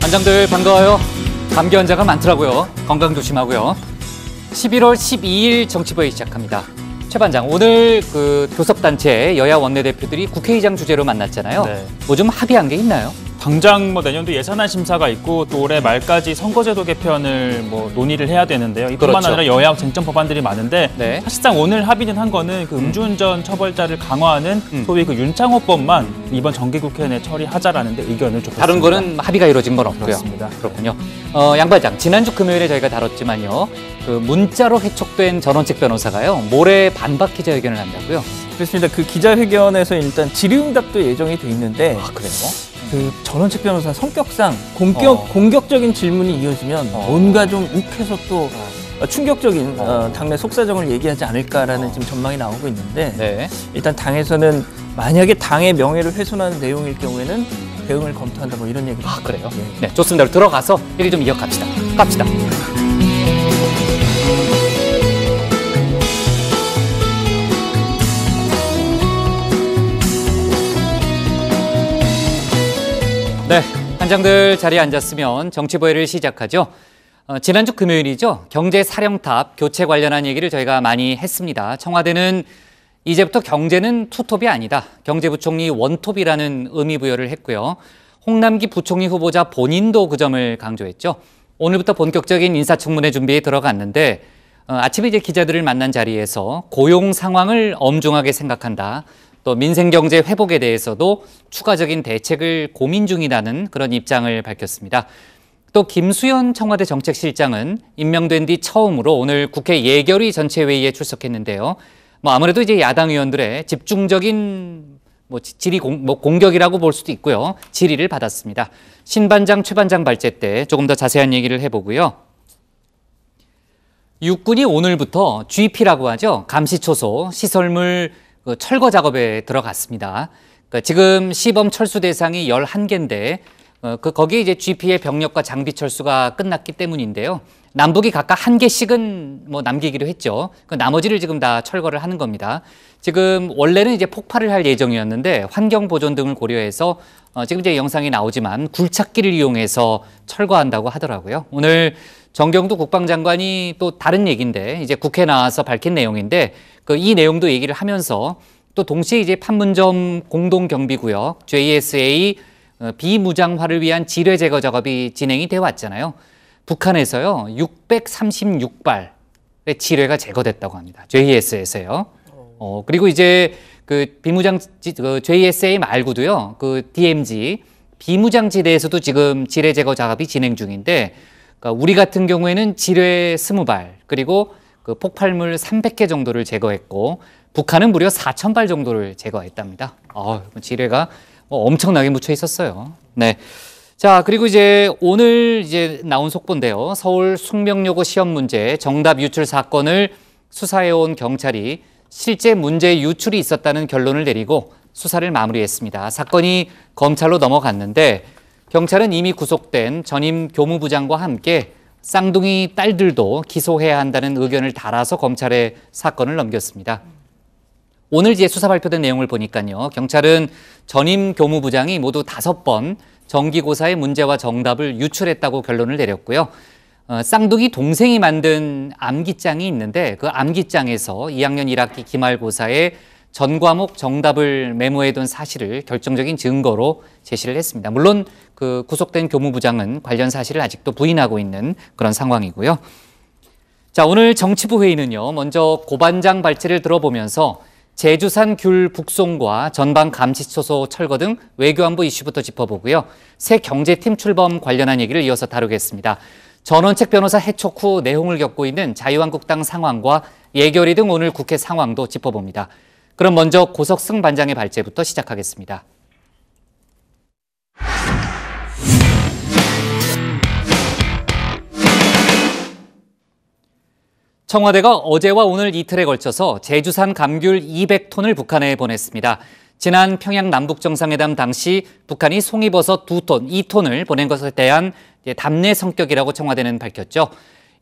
반장들 반가워요. 감기 환자가 많더라고요. 건강 조심하고요. 11월 12일 정치부회 시작합니다. 최 반장, 오늘 그 교섭단체 여야 원내대표들이 국회의장 주재로 만났잖아요. 네. 뭐 좀 합의한 게 있나요? 당장 내년도 예산안 심사가 있고 또 올해 말까지 선거제도 개편을 논의를 해야 되는데요. 이뿐만 그렇죠. 아니라 여야 쟁점 법안들이 많은데 네. 사실상 오늘 합의는 한 거는 그 음주운전 처벌자를 강화하는 소위 그 윤창호법만 이번 정기국회 내 처리하자라는데 의견을 줬습니다. 다른 거는 합의가 이루어진 건 없고요. 그렇습니다. 그렇군요. 양 반장, 지난주 금요일에 저희가 다뤘지만요. 그 문자로 회촉된 전원책 변호사가요. 모레 반박 기자회견을 한다고요? 그렇습니다. 그 기자회견에서 일단 질의응답도 예정이 돼 있는데 아, 그래요? 그 전원책 변호사 성격상 공격적인 질문이 이어지면 뭔가 좀 욱해서 또 충격적인 당내 속사정을 얘기하지 않을까라는 지금 전망이 나오고 있는데 네. 일단 당에서는 만약에 당의 명예를 훼손하는 내용일 경우에는 대응을 검토한다 뭐 이런 얘기를 아, 그래요? 네, 좋습니다. 들어가서 얘기 좀 이어갑시다. 갑시다. 네, 반장들 자리에 앉았으면 정치부회를 시작하죠. 지난주 금요일이죠. 경제사령탑 교체 관련한 얘기를 저희가 많이 했습니다. 청와대는 이제부터 경제는 투톱이 아니다. 경제부총리 원톱이라는 의미 부여를 했고요. 홍남기 부총리 후보자 본인도 그 점을 강조했죠. 오늘부터 본격적인 인사청문회 준비에 들어갔는데 아침에 이제 기자들을 만난 자리에서 고용 상황을 엄중하게 생각한다. 또 민생경제 회복에 대해서도 추가적인 대책을 고민 중이라는 그런 입장을 밝혔습니다. 또 김수현 청와대 정책실장은 임명된 뒤 처음으로 오늘 국회 예결위 전체회의에 출석했는데요. 아무래도 이제 야당 의원들의 집중적인 공격이라고 볼 수도 있고요. 질의를 받았습니다. 신 반장, 최 반장 발제 때 조금 더 자세한 얘기를 해보고요. 육군이 오늘부터 GP라고 하죠. 감시초소, 시설물 철거 작업에 들어갔습니다. 그러니까 지금 시범 철수 대상이 11개인데 거기에 이제 GP의 병력과 장비 철수가 끝났기 때문인데요. 남북이 각각 1개씩은 남기기로 했죠. 나머지를 지금 다 철거를 하는 겁니다. 지금 원래는 이제 폭발을 할 예정이었는데 환경 보존 등을 고려해서 지금 이제 영상이 나오지만 굴착기를 이용해서 철거한다고 하더라고요. 오늘 정경두 국방장관이 또 다른 얘기인데 이제 국회 나와서 밝힌 내용인데 이 내용도 얘기를 하면서 또 동시에 이제 판문점 공동경비구역 JSA 비무장화를 위한 지뢰 제거 작업이 진행이 되어 왔잖아요. 북한에서요 636발의 지뢰가 제거됐다고 합니다. JS에서요. 그리고 이제 그 비무장 JSA 말고도요 그 DMZ 비무장지대에서도 지금 지뢰 제거 작업이 진행 중인데 그러니까 우리 같은 경우에는 지뢰 20발 그리고 그 폭발물 300개 정도를 제거했고 북한은 무려 4,000발 정도를 제거했답니다. 지뢰가 엄청나게 묻혀 있었어요. 네. 자, 그리고 이제 오늘 이제 나온 속보인데요. 서울 숙명여고 시험 문제 정답 유출 사건을 수사해온 경찰이 실제 문제 유출이 있었다는 결론을 내리고 수사를 마무리했습니다. 사건이 검찰로 넘어갔는데 경찰은 이미 구속된 전임 교무부장과 함께 쌍둥이 딸들도 기소해야 한다는 의견을 달아서 검찰에 사건을 넘겼습니다. 오늘 이제 수사 발표된 내용을 보니까요. 경찰은 전임 교무부장이 모두 5번 정기고사의 문제와 정답을 유출했다고 결론을 내렸고요. 쌍둥이 동생이 만든 암기장이 있는데 그 암기장에서 2학년 1학기 기말고사의 전 과목 정답을 메모해둔 사실을 결정적인 증거로 제시를 했습니다. 물론 그 구속된 교무부장은 관련 사실을 아직도 부인하고 있는 그런 상황이고요. 자, 오늘 정치부 회의는요. 먼저 고반장 발제를 들어보면서 제주산 귤 북송과 전방 감시초소 철거 등 외교안보 이슈부터 짚어보고요. 새 경제팀 출범 관련한 얘기를 이어서 다루겠습니다. 전원책 변호사 해촉 후 내홍을 겪고 있는 자유한국당 상황과 예결위 등 오늘 국회 상황도 짚어봅니다. 그럼 먼저 고석승 반장의 발제부터 시작하겠습니다. 청와대가 어제와 오늘 이틀에 걸쳐서 제주산 감귤 200톤을 북한에 보냈습니다. 지난 평양 남북정상회담 당시 북한이 송이버섯 2톤, 2톤을 보낸 것에 대한 답례 성격이라고 청와대는 밝혔죠.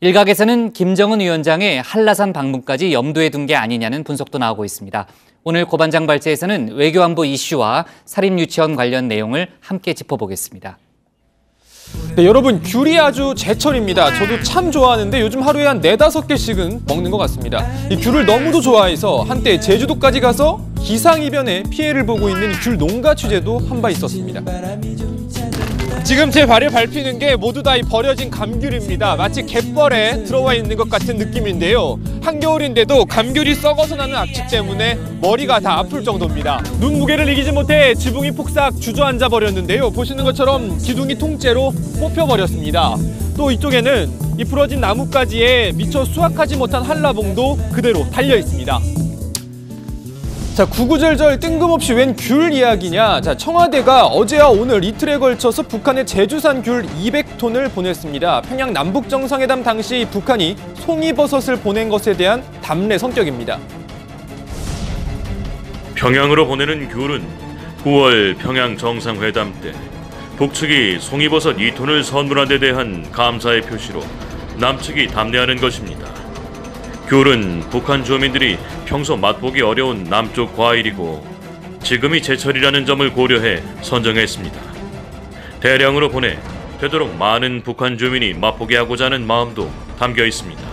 일각에서는 김정은 위원장의 한라산 방문까지 염두에 둔 게 아니냐는 분석도 나오고 있습니다. 오늘 고반장 발제에서는 외교안보 이슈와 사립유치원 관련 내용을 함께 짚어보겠습니다. 네, 여러분 귤이 아주 제철입니다. 저도 참 좋아하는데 요즘 하루에 한 4-5개씩은 먹는 것 같습니다. 이 귤을 너무도 좋아해서 한때 제주도까지 가서 기상이변에 피해를 보고 있는 귤 농가 취재도 한 바 있었습니다. 지금 제 발에 밟히는 게 모두 다 이 버려진 감귤입니다. 마치 갯벌에 들어와 있는 것 같은 느낌인데요. 한겨울인데도 감귤이 썩어서 나는 악취 때문에 머리가 다 아플 정도입니다. 눈 무게를 이기지 못해 지붕이 폭삭 주저앉아 버렸는데요. 보시는 것처럼 기둥이 통째로 뽑혀버렸습니다. 또 이쪽에는 이 부러진 나뭇가지에 미처 수확하지 못한 한라봉도 그대로 달려 있습니다. 자, 구구절절 뜬금없이 웬 귤 이야기냐. 자, 청와대가 어제와 오늘 이틀에 걸쳐서 북한에 제주산 귤 200톤을 보냈습니다. 평양 남북정상회담 당시 북한이 송이버섯을 보낸 것에 대한 담례 성격입니다. 평양으로 보내는 귤은 9월 평양 정상회담 때 북측이 송이버섯 2톤을 선물한 데 대한 감사의 표시로 남측이 담례하는 것입니다. 귤은 북한 주민들이 평소 맛보기 어려운 남쪽 과일이고 지금이 제철이라는 점을 고려해 선정했습니다. 대량으로 보내 되도록 많은 북한 주민이 맛보게 하고자 하는 마음도 담겨 있습니다.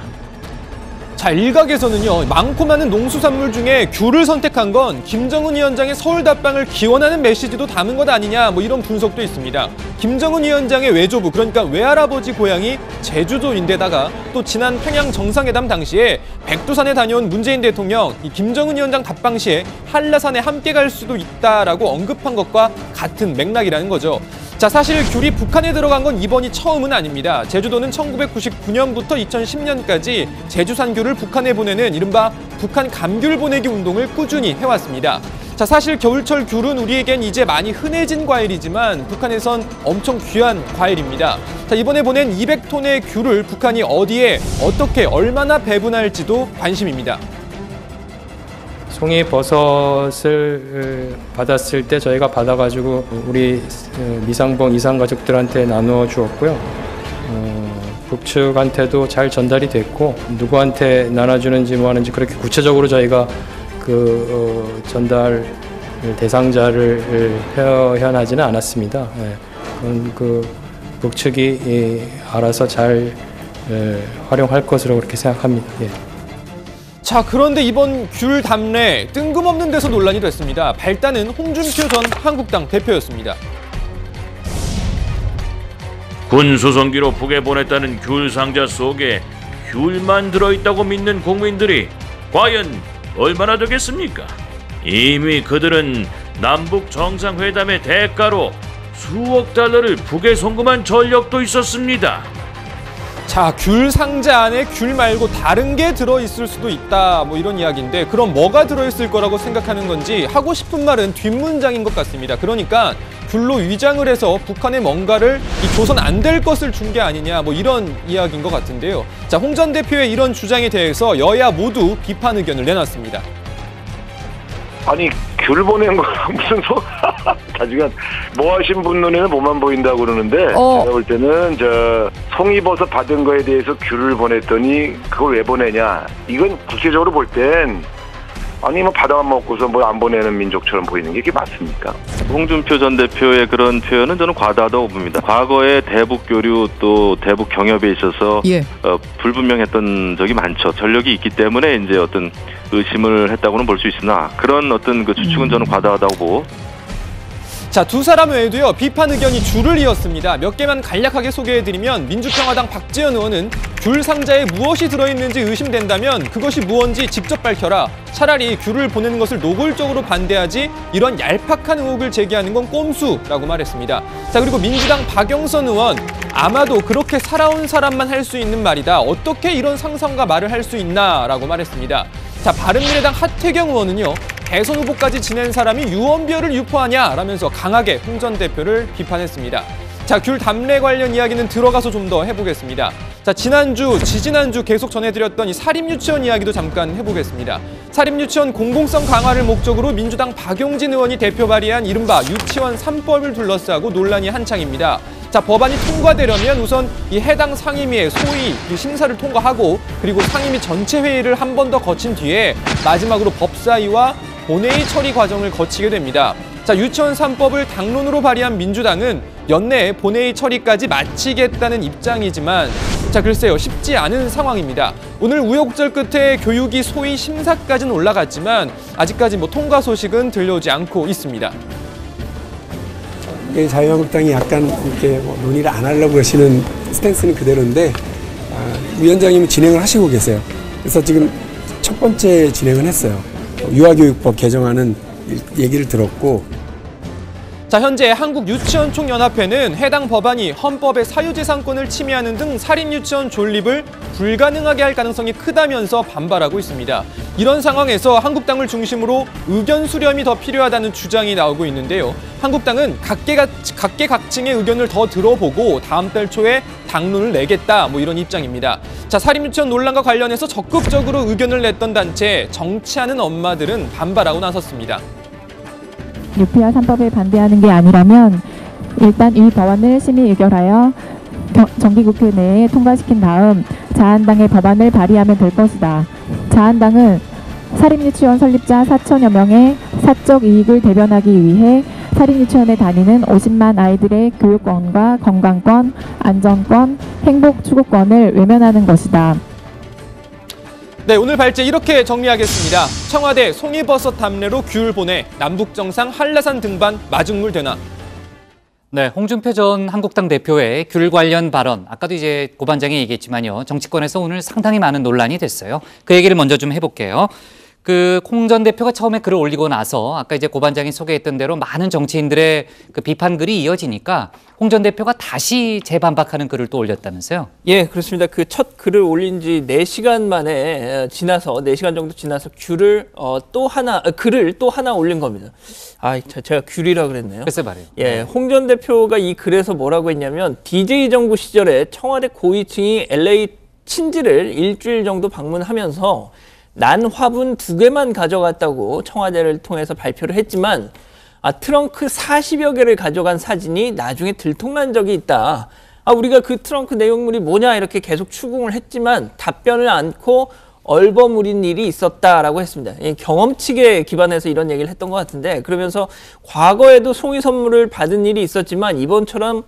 자, 일각에서는요, 많고 많은 농수산물 중에 귤을 선택한 건 김정은 위원장의 서울 답방을 기원하는 메시지도 담은 것 아니냐, 뭐 이런 분석도 있습니다. 김정은 위원장의 외조부, 그러니까 외할아버지 고향이 제주도인데다가 또 지난 평양 정상회담 당시에 백두산에 다녀온 문재인 대통령, 이 김정은 위원장 답방 시에 한라산에 함께 갈 수도 있다라고 언급한 것과 같은 맥락이라는 거죠. 자, 사실 귤이 북한에 들어간 건 이번이 처음은 아닙니다. 제주도는 1999년부터 2010년까지 제주산 귤을 북한에 보내는 이른바 북한 감귤 보내기 운동을 꾸준히 해왔습니다. 자, 사실 겨울철 귤은 우리에겐 이제 많이 흔해진 과일이지만 북한에선 엄청 귀한 과일입니다. 자, 이번에 보낸 200톤의 귤을 북한이 어디에 어떻게 얼마나 배분할지도 관심입니다. 송이버섯을 받았을 때 저희가 받아가지고 우리 미상봉 이산가족들한테 나누어 주었고요. 북측한테도 잘 전달이 됐고 누구한테 나눠주는지 뭐 하는지 그렇게 구체적으로 저희가 전달 대상자를 표현하지는 않았습니다. 그건 북측이 알아서 잘 활용할 것으로 그렇게 생각합니다. 예. 자, 그런데 이번 귤 담례 뜬금없는 데서 논란이 됐습니다. 발단은 홍준표 전 한국당 대표였습니다. 군 수송기로 북에 보냈다는 귤 상자 속에 귤만 들어있다고 믿는 국민들이 과연 얼마나 되겠습니까? 이미 그들은 남북 정상회담의 대가로 수억 달러를 북에 송금한 전력도 있었습니다. 자, 귤 상자 안에 귤 말고 다른 게 들어있을 수도 있다, 뭐 이런 이야기인데 그럼 뭐가 들어있을 거라고 생각하는 건지 하고 싶은 말은 뒷문장인 것 같습니다. 그러니까 귤로 위장을 해서 북한에 뭔가를 줘선 안 될 것을 준 게 아니냐, 뭐 이런 이야기인 것 같은데요. 자, 홍 전 대표의 이런 주장에 대해서 여야 모두 비판 의견을 내놨습니다. 아니, 귤 보낸 거랑 무슨 나중에 뭐 하신 분 눈에는 뭐만 보인다고 그러는데 제가 볼 때는 송이버섯 받은 거에 대해서 귤을 보냈더니 그걸 왜 보내냐, 이건 구체적으로 볼 땐 아니 뭐 받아만 먹고서 뭐 안 보내는 민족처럼 보이는 게 이게 맞습니까? 홍준표 전 대표의 그런 표현은 저는 과다하다고 봅니다. 과거에 대북 교류 또 대북 경협에 있어서 불분명했던 적이 많죠. 전력이 있기 때문에 이제 어떤 의심을 했다고는 볼 수 있으나 그런 어떤 그 추측은 저는 과다하다고 보고. 자, 두 사람 외에도요, 비판 의견이 줄을 이었습니다. 몇 개만 간략하게 소개해드리면 민주평화당 박지원 의원은 귤 상자에 무엇이 들어있는지 의심된다면 그것이 무언지 직접 밝혀라. 차라리 귤을 보내는 것을 노골적으로 반대하지 이런 얄팍한 의혹을 제기하는 건 꼼수라고 말했습니다. 자, 그리고 민주당 박영선 의원, 아마도 그렇게 살아온 사람만 할 수 있는 말이다. 어떻게 이런 상상과 말을 할 수 있나라고 말했습니다. 자, 바른미래당 하태경 의원은요, 대선 후보까지 지낸 사람이 유언비어를 유포하냐라면서 강하게 홍 전 대표를 비판했습니다. 자, 귤 담례 관련 이야기는 들어가서 좀 더 해보겠습니다. 자, 지난주, 지지난주 계속 전해드렸던 이 사립유치원 이야기도 잠깐 해보겠습니다. 사립유치원 공공성 강화를 목적으로 민주당 박용진 의원이 대표 발의한 이른바 유치원 3법을 둘러싸고 논란이 한창입니다. 자, 법안이 통과되려면 우선 이 해당 상임위의 소위 심사를 통과하고 그리고 상임위 전체 회의를 한 번 더 거친 뒤에 마지막으로 법사위와 본회의 처리 과정을 거치게 됩니다. 자, 유치원 3법을 당론으로 발의한 민주당은 연내에 본회의 처리까지 마치겠다는 입장이지만 자 글쎄요 쉽지 않은 상황입니다. 오늘 우여곡절 끝에 교육이 소위 심사까지는 올라갔지만 아직까지 통과 소식은 들려오지 않고 있습니다. 자유한국당이 약간 이렇게 논의를 안 하려고 하시는 스탠스는 그대로인데 위원장님이 진행을 하시고 계세요. 그래서 지금 첫 번째 진행을 했어요. 유아교육법 개정안은 얘기를 들었고 자 현재 한국유치원총연합회는 해당 법안이 헌법의 사유재산권을 침해하는 등 사립유치원 존립을 불가능하게 할 가능성이 크다면서 반발하고 있습니다. 이런 상황에서 한국당을 중심으로 의견 수렴이 더 필요하다는 주장이 나오고 있는데요. 한국당은 각계각층의 의견을 더 들어보고 다음 달 초에 당론을 내겠다 이런 입장입니다. 자 사립유치원 논란과 관련해서 적극적으로 의견을 냈던 단체 정치하는 엄마들은 반발하고 나섰습니다. 유피아 3법에 반대하는 게 아니라면 일단 이 법안을 심의 의결하여 정기국회 내에 통과시킨 다음 자한당의 법안을 발의하면 될 것이다. 자한당은 사립유치원 설립자 4천여 명의 사적 이익을 대변하기 위해 사립유치원에 다니는 50만 아이들의 교육권과 건강권, 안전권, 행복 추구권을 외면하는 것이다. 네, 오늘 발제 이렇게 정리하겠습니다. 청와대 송이버섯 답례로 귤 보내, 남북정상 한라산 등반 마중물 되나. 네, 홍준표 전 한국당 대표의 귤 관련 발언, 아까도 이제 고반장이 얘기했지만요. 정치권에서 오늘 상당히 많은 논란이 됐어요. 그 얘기를 먼저 좀 해볼게요. 홍 전 대표가 처음에 글을 올리고 나서 아까 이제 고반장이 소개했던 대로 많은 정치인들의 그 비판 글이 이어지니까 홍 전 대표가 다시 재반박하는 글을 또 올렸다면서요? 예, 그렇습니다. 그 첫 글을 올린 지 4시간 만에 지나서 4시간 정도 지나서 글을 또 하나 올린 겁니다. 아, 제가 귤이라 그랬네요. 글쎄 말이에요. 예, 홍 전 대표가 이 글에서 뭐라고 했냐면 DJ 정부 시절에 청와대 고위층이 LA 친지를 일주일 정도 방문하면서 난 화분 2개만 가져갔다고 청와대를 통해서 발표를 했지만 트렁크 40여 개를 가져간 사진이 나중에 들통난 적이 있다. 우리가 그 트렁크 내용물이 뭐냐 이렇게 계속 추궁을 했지만 답변을 않고 얼버무린 일이 있었다라고 했습니다. 경험칙에 기반해서 이런 얘기를 했던 것 같은데 그러면서 과거에도 송이 선물을 받은 일이 있었지만 이번처럼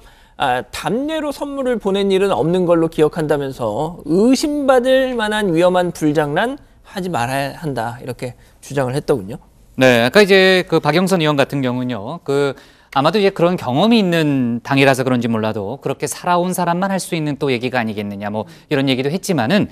답례로 선물을 보낸 일은 없는 걸로 기억한다면서 의심받을 만한 위험한 불장난 하지 말아야 한다 이렇게 주장을 했더군요. 네, 아까 이제 박영선 의원 같은 경우는요. 아마도 이제 그런 경험이 있는 당이라서 그런지 몰라도 그렇게 살아온 사람만 할 수 있는 또 얘기가 아니겠느냐 이런 얘기도 했지만은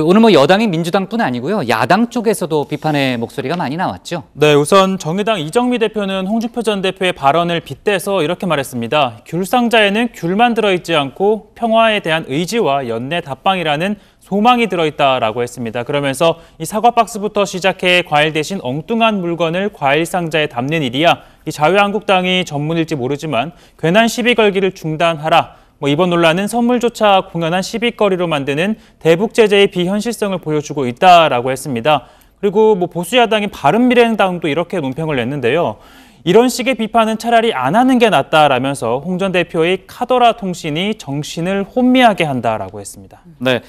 오늘 여당인 민주당뿐 아니고요. 야당 쪽에서도 비판의 목소리가 많이 나왔죠. 네, 우선 정의당 이정미 대표는 홍준표 전 대표의 발언을 빗대서 이렇게 말했습니다. 귤 상자에는 귤만 들어있지 않고 평화에 대한 의지와 연내 답방이라는 소망이 들어있다라고 했습니다. 그러면서 이 사과 박스부터 시작해 과일 대신 엉뚱한 물건을 과일 상자에 담는 일이야 이 자유한국당이 전문일지 모르지만 괜한 시비 걸기를 중단하라. 이번 논란은 선물조차 공연한 시비거리로 만드는 대북 제재의 비현실성을 보여주고 있다라고 했습니다. 그리고 보수 야당인 바른미래당도 이렇게 논평을 냈는데요. 이런 식의 비판은 차라리 안 하는 게 낫다라면서 홍 전 대표의 카더라 통신이 정신을 혼미하게 한다라고 했습니다. 네.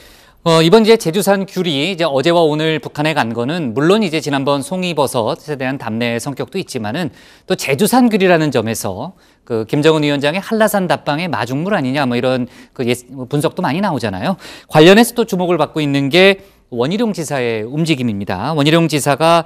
이번 이제 제주산 귤이 이제 어제와 오늘 북한에 간 거는 물론 이제 지난번 송이버섯에 대한 답례 성격도 있지만은 또 제주산 귤이라는 점에서 김정은 위원장의 한라산 답방의 마중물 아니냐 이런 분석도 많이 나오잖아요. 관련해서 또 주목을 받고 있는 게 원희룡 지사의 움직임입니다. 원희룡 지사가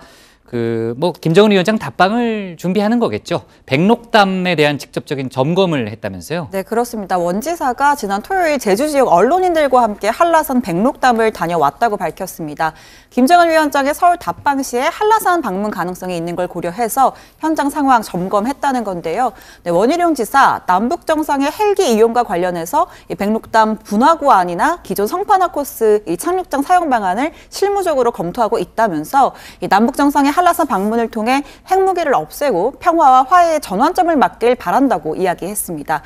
김정은 위원장 답방을 준비하는 거겠죠. 백록담에 대한 직접적인 점검을 했다면서요? 네, 그렇습니다. 원 지사가 지난 토요일 제주 지역 언론인들과 함께 한라산 백록담을 다녀왔다고 밝혔습니다. 김정은 위원장의 서울 답방 시에 한라산 방문 가능성이 있는 걸 고려해서 현장 상황 점검했다는 건데요. 네, 원희룡 지사, 남북 정상의 헬기 이용과 관련해서 이 백록담 분화구안이나 기존 성판화 코스 이 착륙장 사용 방안을 실무적으로 검토하고 있다면서 이 남북 정상의 한라산 방문을 통해 핵무기를 없애고 평화와 화해의 전환점을 맞길 바란다고 이야기했습니다.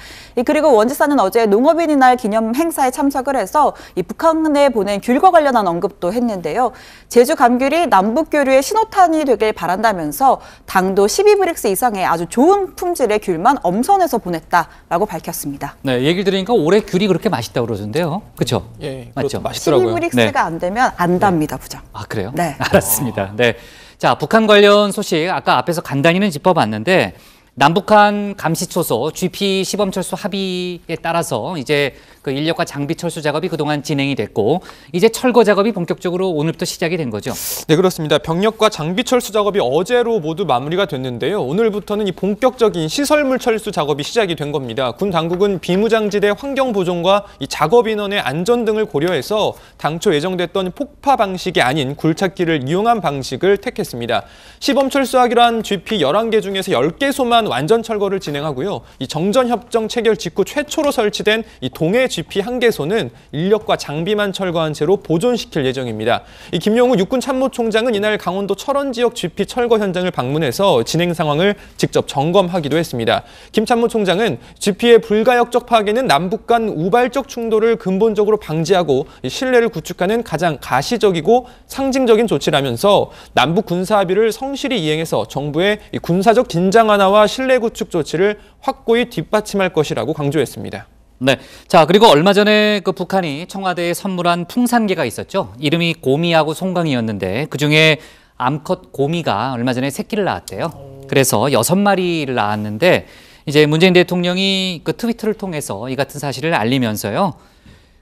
그리고 원 지사는 어제 농업인의 날 기념 행사에 참석을 해서 이 북한에 보낸 귤과 관련한 언급도 했는데요. 제주 감귤이 남북 교류의 신호탄이 되길 바란다면서 당도 12브릭스 이상의 아주 좋은 품질의 귤만 엄선해서 보냈다라고 밝혔습니다. 네, 얘기를 들으니까 올해 귤이 그렇게 맛있다고 그러던데요. 그렇죠? 예, 맞죠? 맛있더라고요. 12브릭스가 네. 안 되면 안 답니다, 부장. 아, 그래요? 네. 알았습니다. 네. 자, 북한 관련 소식 아까 앞에서 간단히는 짚어봤는데 남북한 감시초소 GP 시범철수 합의에 따라서 이제 그 인력과 장비 철수 작업이 그동안 진행이 됐고 이제 철거 작업이 본격적으로 오늘부터 시작이 된 거죠. 네, 그렇습니다. 병력과 장비 철수 작업이 어제로 모두 마무리가 됐는데요. 오늘부터는 이 본격적인 시설물 철수 작업이 시작이 된 겁니다. 군 당국은 비무장지대 환경 보존과 이 작업 인원의 안전 등을 고려해서 당초 예정됐던 폭파 방식이 아닌 굴착기를 이용한 방식을 택했습니다. 시범 철수하기로 한 GP 11개 중에서 10개소만 완전 철거를 진행하고요. 이 정전협정 체결 직후 최초로 설치된 이 동해 GP 1개소는 인력과 장비만 철거한 채로 보존시킬 예정입니다. 이 김용우 육군 참모총장은 이날 강원도 철원 지역 GP 철거 현장을 방문해서 진행 상황을 직접 점검하기도 했습니다. 김 참모총장은 GP의 불가역적 파괴는 남북 간 우발적 충돌을 근본적으로 방지하고 신뢰를 구축하는 가장 가시적이고 상징적인 조치라면서 남북 군사 합의를 성실히 이행해서 정부의 군사적 긴장 완화와 신뢰 구축 조치를 확고히 뒷받침할 것이라고 강조했습니다. 네. 자, 그리고 얼마 전에 그 북한이 청와대에 선물한 풍산개가 있었죠. 이름이 고미하고 송강이었는데 그중에 암컷 고미가 얼마 전에 새끼를 낳았대요. 그래서 6마리를 낳았는데 이제 문재인 대통령이 그 트위터를 통해서 이 같은 사실을 알리면서요.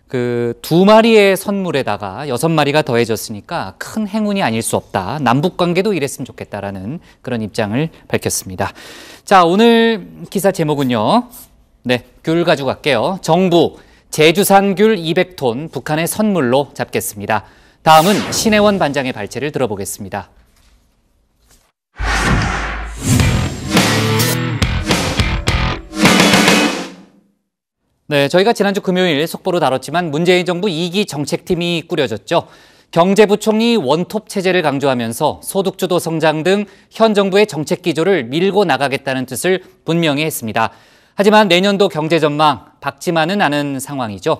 그 2마리의 선물에다가 6마리가 더해졌으니까 큰 행운이 아닐 수 없다. 남북 관계도 이랬으면 좋겠다라는 그런 입장을 밝혔습니다. 자, 오늘 기사 제목은요. 네, 귤 가지고 갈게요. 정부 제주산 귤 200톤 북한의 선물로 잡겠습니다. 다음은 신혜원 반장의 발제를 들어보겠습니다. 네, 저희가 지난주 금요일 속보로 다뤘지만 문재인 정부 2기 정책팀이 꾸려졌죠. 경제부총리 원톱 체제를 강조하면서 소득주도 성장 등 현 정부의 정책 기조를 밀고 나가겠다는 뜻을 분명히 했습니다. 하지만 내년도 경제 전망 밝지만은 않은 상황이죠.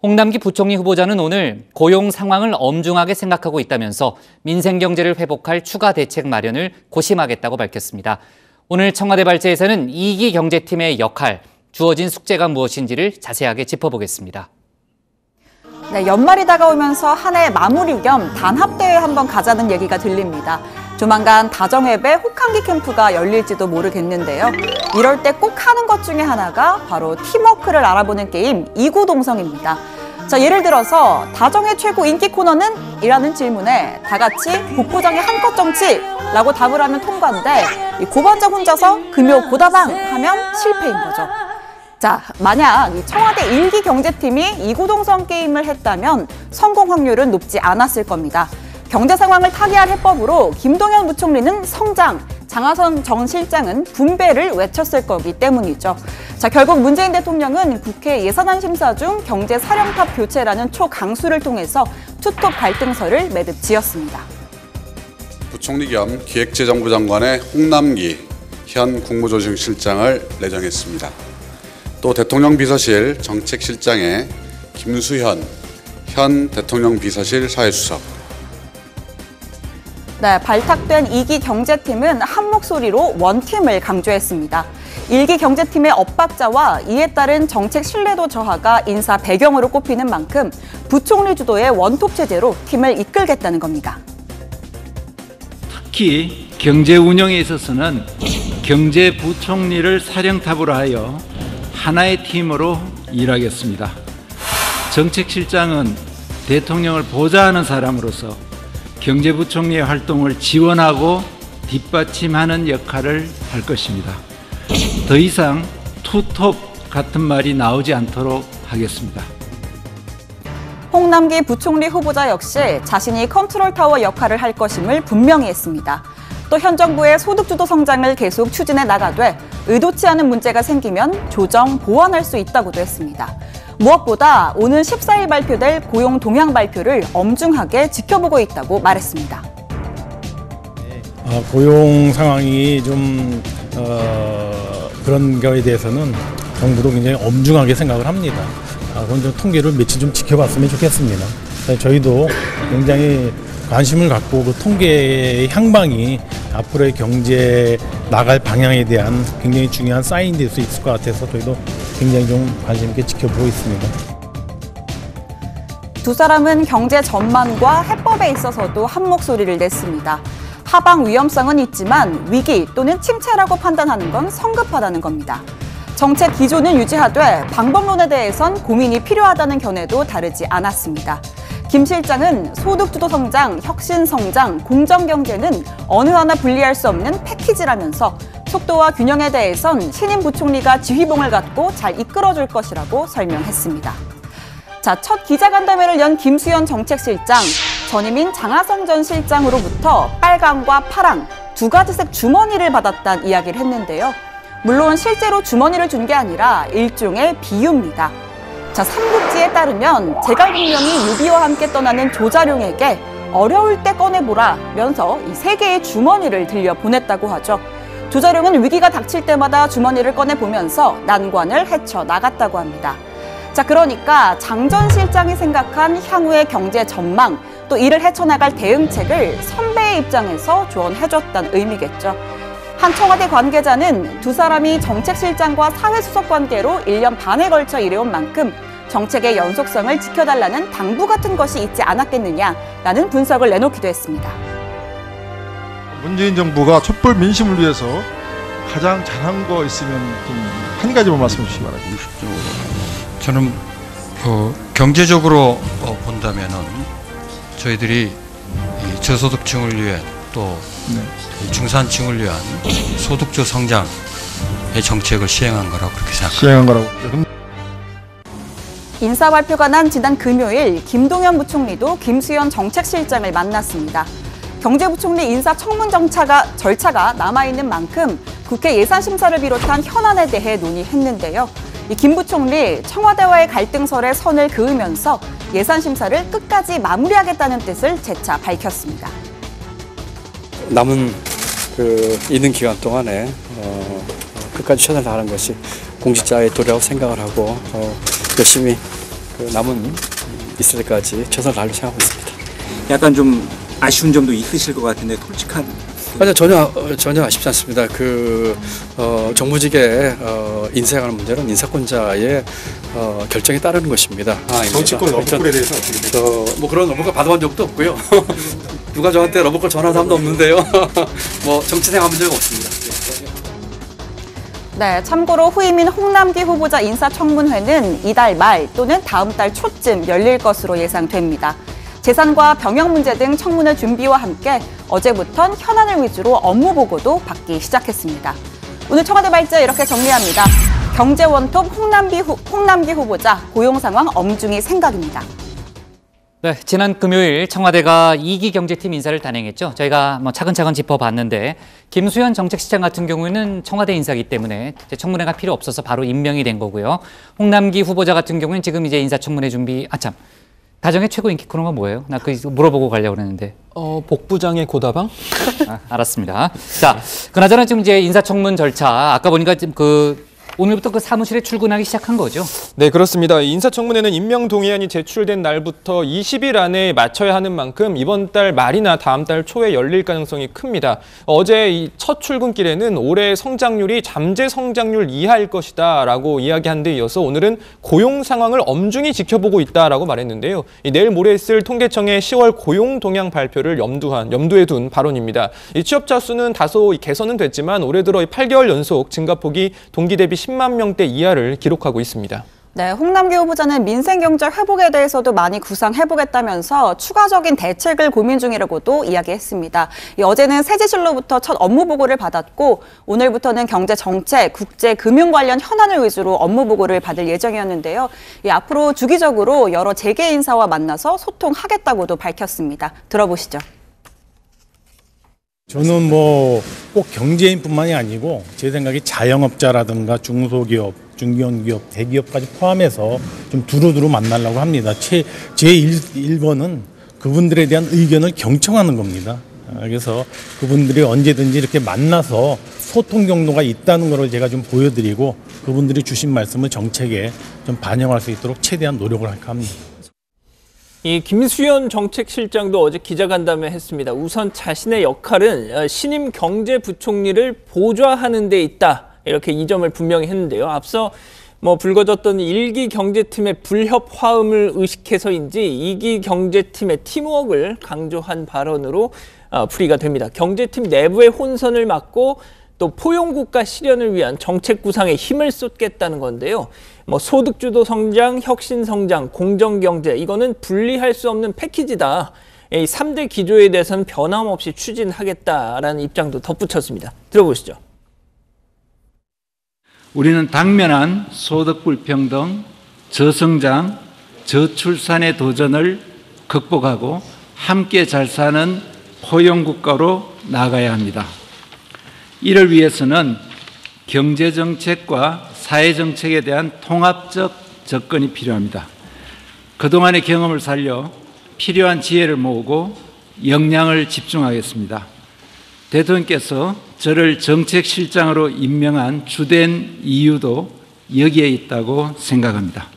홍남기 부총리 후보자는 오늘 고용 상황을 엄중하게 생각하고 있다면서 민생 경제를 회복할 추가 대책 마련을 고심하겠다고 밝혔습니다. 오늘 청와대 발제에서는 2기 경제팀의 역할, 주어진 숙제가 무엇인지를 자세하게 짚어보겠습니다. 네, 연말이 다가오면서 한 해 마무리 겸 단합대회 한번 가자는 얘기가 들립니다. 조만간 다정협의 혹한기 캠프가 열릴지도 모르겠는데요. 이럴 때 꼭 하는 것 중에 하나가 바로 팀워크를 알아보는 게임 이구동성입니다. 자, 예를 들어서 다정의 최고 인기 코너는? 이라는 질문에 다 같이 복부장의 한껏 정치라고 답을 하면 통과인데 이 고반장 혼자서 금요 고다방 하면 실패인 거죠. 자, 만약 이 청와대 1기 경제팀이 이구동성 게임을 했다면 성공 확률은 높지 않았을 겁니다. 경제 상황을 타개할 해법으로 김동연 부총리는 성장, 장하성 전 실장은 분배를 외쳤을 거기 때문이죠. 자, 결국 문재인 대통령은 국회 예산안 심사 중 경제 사령탑 교체라는 초강수를 통해서 투톱 갈등설을 매듭 지었습니다. 부총리 겸 기획재정부 장관의 홍남기 현 국무조정실장을 내정했습니다. 또 대통령 비서실 정책실장에 김수현 현 대통령 비서실 사회수석. 네, 발탁된 2기 경제팀은 한 목소리로 원팀을 강조했습니다. 1기 경제팀의 엇박자와 이에 따른 정책 신뢰도 저하가 인사 배경으로 꼽히는 만큼 부총리 주도의 원톱 체제로 팀을 이끌겠다는 겁니다. 특히 경제 운영에 있어서는 경제부총리를 사령탑으로 하여 하나의 팀으로 일하겠습니다. 정책실장은 대통령을 보좌하는 사람으로서 경제부총리의 활동을 지원하고 뒷받침하는 역할을 할 것입니다. 더 이상 투톱 같은 말이 나오지 않도록 하겠습니다. 홍남기 부총리 후보자 역시 자신이 컨트롤타워 역할을 할 것임을 분명히 했습니다. 또 현 정부의 소득주도 성장을 계속 추진해 나가되 의도치 않은 문제가 생기면 조정, 보완할 수 있다고도 했습니다. 무엇보다 오는 14일 발표될 고용 동향 발표를 엄중하게 지켜보고 있다고 말했습니다. 고용 상황이 좀 그런 거에 대해서는 정부도 굉장히 엄중하게 생각을 합니다. 그건 좀 통계를 며칠 좀 지켜봤으면 좋겠습니다. 저희도 굉장히 관심을 갖고 그 통계의 향방이 앞으로의 경제 나갈 방향에 대한 굉장히 중요한 사인이 될 수 있을 것 같아서 저희도 굉장히 좀 관심 있게 지켜보고 있습니다. 두 사람은 경제 전망과 해법에 있어서도 한 목소리를 냈습니다. 사방 위험성은 있지만 위기 또는 침체라고 판단하는 건 성급하다는 겁니다. 정책 기조는 유지하되 방법론에 대해선 고민이 필요하다는 견해도 다르지 않았습니다. 김 실장은 소득주도 성장, 혁신 성장, 공정 경제는 어느 하나 분리할 수 없는 패키지라면서 속도와 균형에 대해선 신임 부총리가 지휘봉을 갖고 잘 이끌어줄 것이라고 설명했습니다. 자, 첫 기자간담회를 연 김수현 정책실장, 전임인 장하성 전 실장으로부터 빨강과 파랑 두 가지색 주머니를 받았다는 이야기를 했는데요. 물론 실제로 주머니를 준 게 아니라 일종의 비유입니다. 자, 삼국지에 따르면 제갈공명이 유비와 함께 떠나는 조자룡에게 어려울 때 꺼내보라면서 이 세 개의 주머니를 들려 보냈다고 하죠. 조자룡은 위기가 닥칠 때마다 주머니를 꺼내보면서 난관을 헤쳐나갔다고 합니다. 자, 그러니까 장 전 실장이 생각한 향후의 경제 전망, 또 이를 헤쳐나갈 대응책을 선배의 입장에서 조언해줬다는 의미겠죠. 한 청와대 관계자는 두 사람이 정책실장과 사회수석 관계로 1년 반에 걸쳐 일해온 만큼 정책의 연속성을 지켜달라는 당부 같은 것이 있지 않았겠느냐라는 분석을 내놓기도 했습니다. 문재인 정부가 촛불 민심을 위해서 가장 잘한 거 있으면 좀 한 가지만 말씀해 주시기 바랍니다. 저는 경제적으로 본다면은 저희들이 이 저소득층을 위해 또 중산층을 위한 소득주 성장의 정책을 시행한 거라고 그렇게 생각합니다. 시행한 거라고. 인사 발표가 난 지난 금요일 김동연 부총리도 김수현 정책실장을 만났습니다. 경제부총리 인사청문 절차가 남아있는 만큼 국회 예산심사를 비롯한 현안에 대해 논의했는데요. 김 부총리 청와대와의 갈등설에 선을 그으면서 예산심사를 끝까지 마무리하겠다는 뜻을 재차 밝혔습니다. 남은 있는 기간 동안에 끝까지 최선을 다하는 것이 공직자의 도리라고 생각을 하고 열심히 남은 있을 때까지 최선을 다하려고 생각하고 있습니다. 약간 좀 아쉬운 점도 있으실 것 같은데 솔직한. 아니요, 전혀 아쉽지 않습니다. 정무직의 인사하는 문제는 인사권자의 결정에 따르는 것입니다. 정치권 러브콜에 대해서 어떻게 뭐 그런 러브콜 받아본 적도 없고요. 누가 저한테 러브콜 전화한 사람도 없는데요. 뭐 정치생활 한 적은 없습니다. 네, 참고로 후임인 홍남기 후보자 인사청문회는 이달 말 또는 다음 달 초쯤 열릴 것으로 예상됩니다. 재산과 병역 문제 등 청문회 준비와 함께 어제부턴 현안을 위주로 업무 보고도 받기 시작했습니다. 오늘 청와대 발제 이렇게 정리합니다. 경제 원톱 홍남기 후보자 고용 상황 엄중히 생각입니다. 네, 지난 금요일 청와대가 2기 경제팀 인사를 단행했죠. 저희가 차근차근 짚어봤는데 김수현 정책실장 같은 경우에는 청와대 인사이기 때문에 청문회가 필요 없어서 바로 임명이 된 거고요. 홍남기 후보자 같은 경우는 지금 이제 인사청문회 준비. 다정의 최고 인기 코너가 뭐예요? 나 그거 물어보고 가려고 그랬는데. 복부장의 고다방? 알았습니다. 자, 그나저나 지금 이제 인사청문 절차 아까 보니까 지금 오늘부터 사무실에 출근하기 시작한 거죠? 네, 그렇습니다. 인사청문회는 임명 동의안이 제출된 날부터 20일 안에 마쳐야 하는 만큼 이번 달 말이나 다음 달 초에 열릴 가능성이 큽니다. 어제 이 첫 출근길에는 올해 성장률이 잠재 성장률 이하일 것이다 라고 이야기한 데 이어서 오늘은 고용 상황을 엄중히 지켜보고 있다라고 말했는데요. 내일 모레 있을 통계청의 10월 고용 동향 발표를 염두에 둔 발언입니다. 이 취업자 수는 다소 개선은 됐지만 올해 들어 8개월 연속 증가폭이 동기 대비 10만 명대 이하를 기록하고 있습니다. 네, 홍남기 후보자는 민생경제 회복에 대해서도 많이 구상해보겠다면서 추가적인 대책을 고민 중이라고도 이야기했습니다. 어제는 세지실로부터 첫 업무 보고를 받았고 오늘부터는 경제정책, 국제금융 관련 현안을 위주로 업무 보고를 받을 예정이었는데요. 앞으로 주기적으로 여러 재계 인사와 만나서 소통하겠다고도 밝혔습니다. 들어보시죠. 저는 꼭 경제인뿐만이 아니고 제 생각에 자영업자라든가 중소기업, 중견기업, 대기업까지 포함해서 좀 두루두루 만나려고 합니다. 제 1번은 그분들에 대한 의견을 경청하는 겁니다. 그래서 그분들이 언제든지 이렇게 만나서 소통 경로가 있다는 걸 제가 좀 보여드리고 그분들이 주신 말씀을 정책에 좀 반영할 수 있도록 최대한 노력을 할까 합니다. 이 김수현 정책실장도 어제 기자간담회 했습니다. 우선 자신의 역할은 신임 경제부총리를 보좌하는 데 있다. 이렇게 이 점을 분명히 했는데요. 앞서 뭐 불거졌던 1기 경제팀의 불협 화음을 의식해서인지 2기 경제팀의 팀워크를 강조한 발언으로 풀이가 됩니다. 경제팀 내부의 혼선을 막고 또 포용국가 실현을 위한 정책 구상에 힘을 쏟겠다는 건데요. 뭐 소득주도 성장, 혁신 성장, 공정경제 이거는 분리할 수 없는 패키지다. 이 3대 기조에 대해서는 변함없이 추진하겠다라는 입장도 덧붙였습니다. 들어보시죠. 우리는 당면한 소득 불평등, 저성장, 저출산의 도전을 극복하고 함께 잘 사는 포용국가로 나아가야 합니다. 이를 위해서는 경제정책과 사회정책에 대한 통합적 접근이 필요합니다. 그동안의 경험을 살려 필요한 지혜를 모으고 역량을 집중하겠습니다. 대통령께서 저를 정책실장으로 임명한 주된 이유도 여기에 있다고 생각합니다.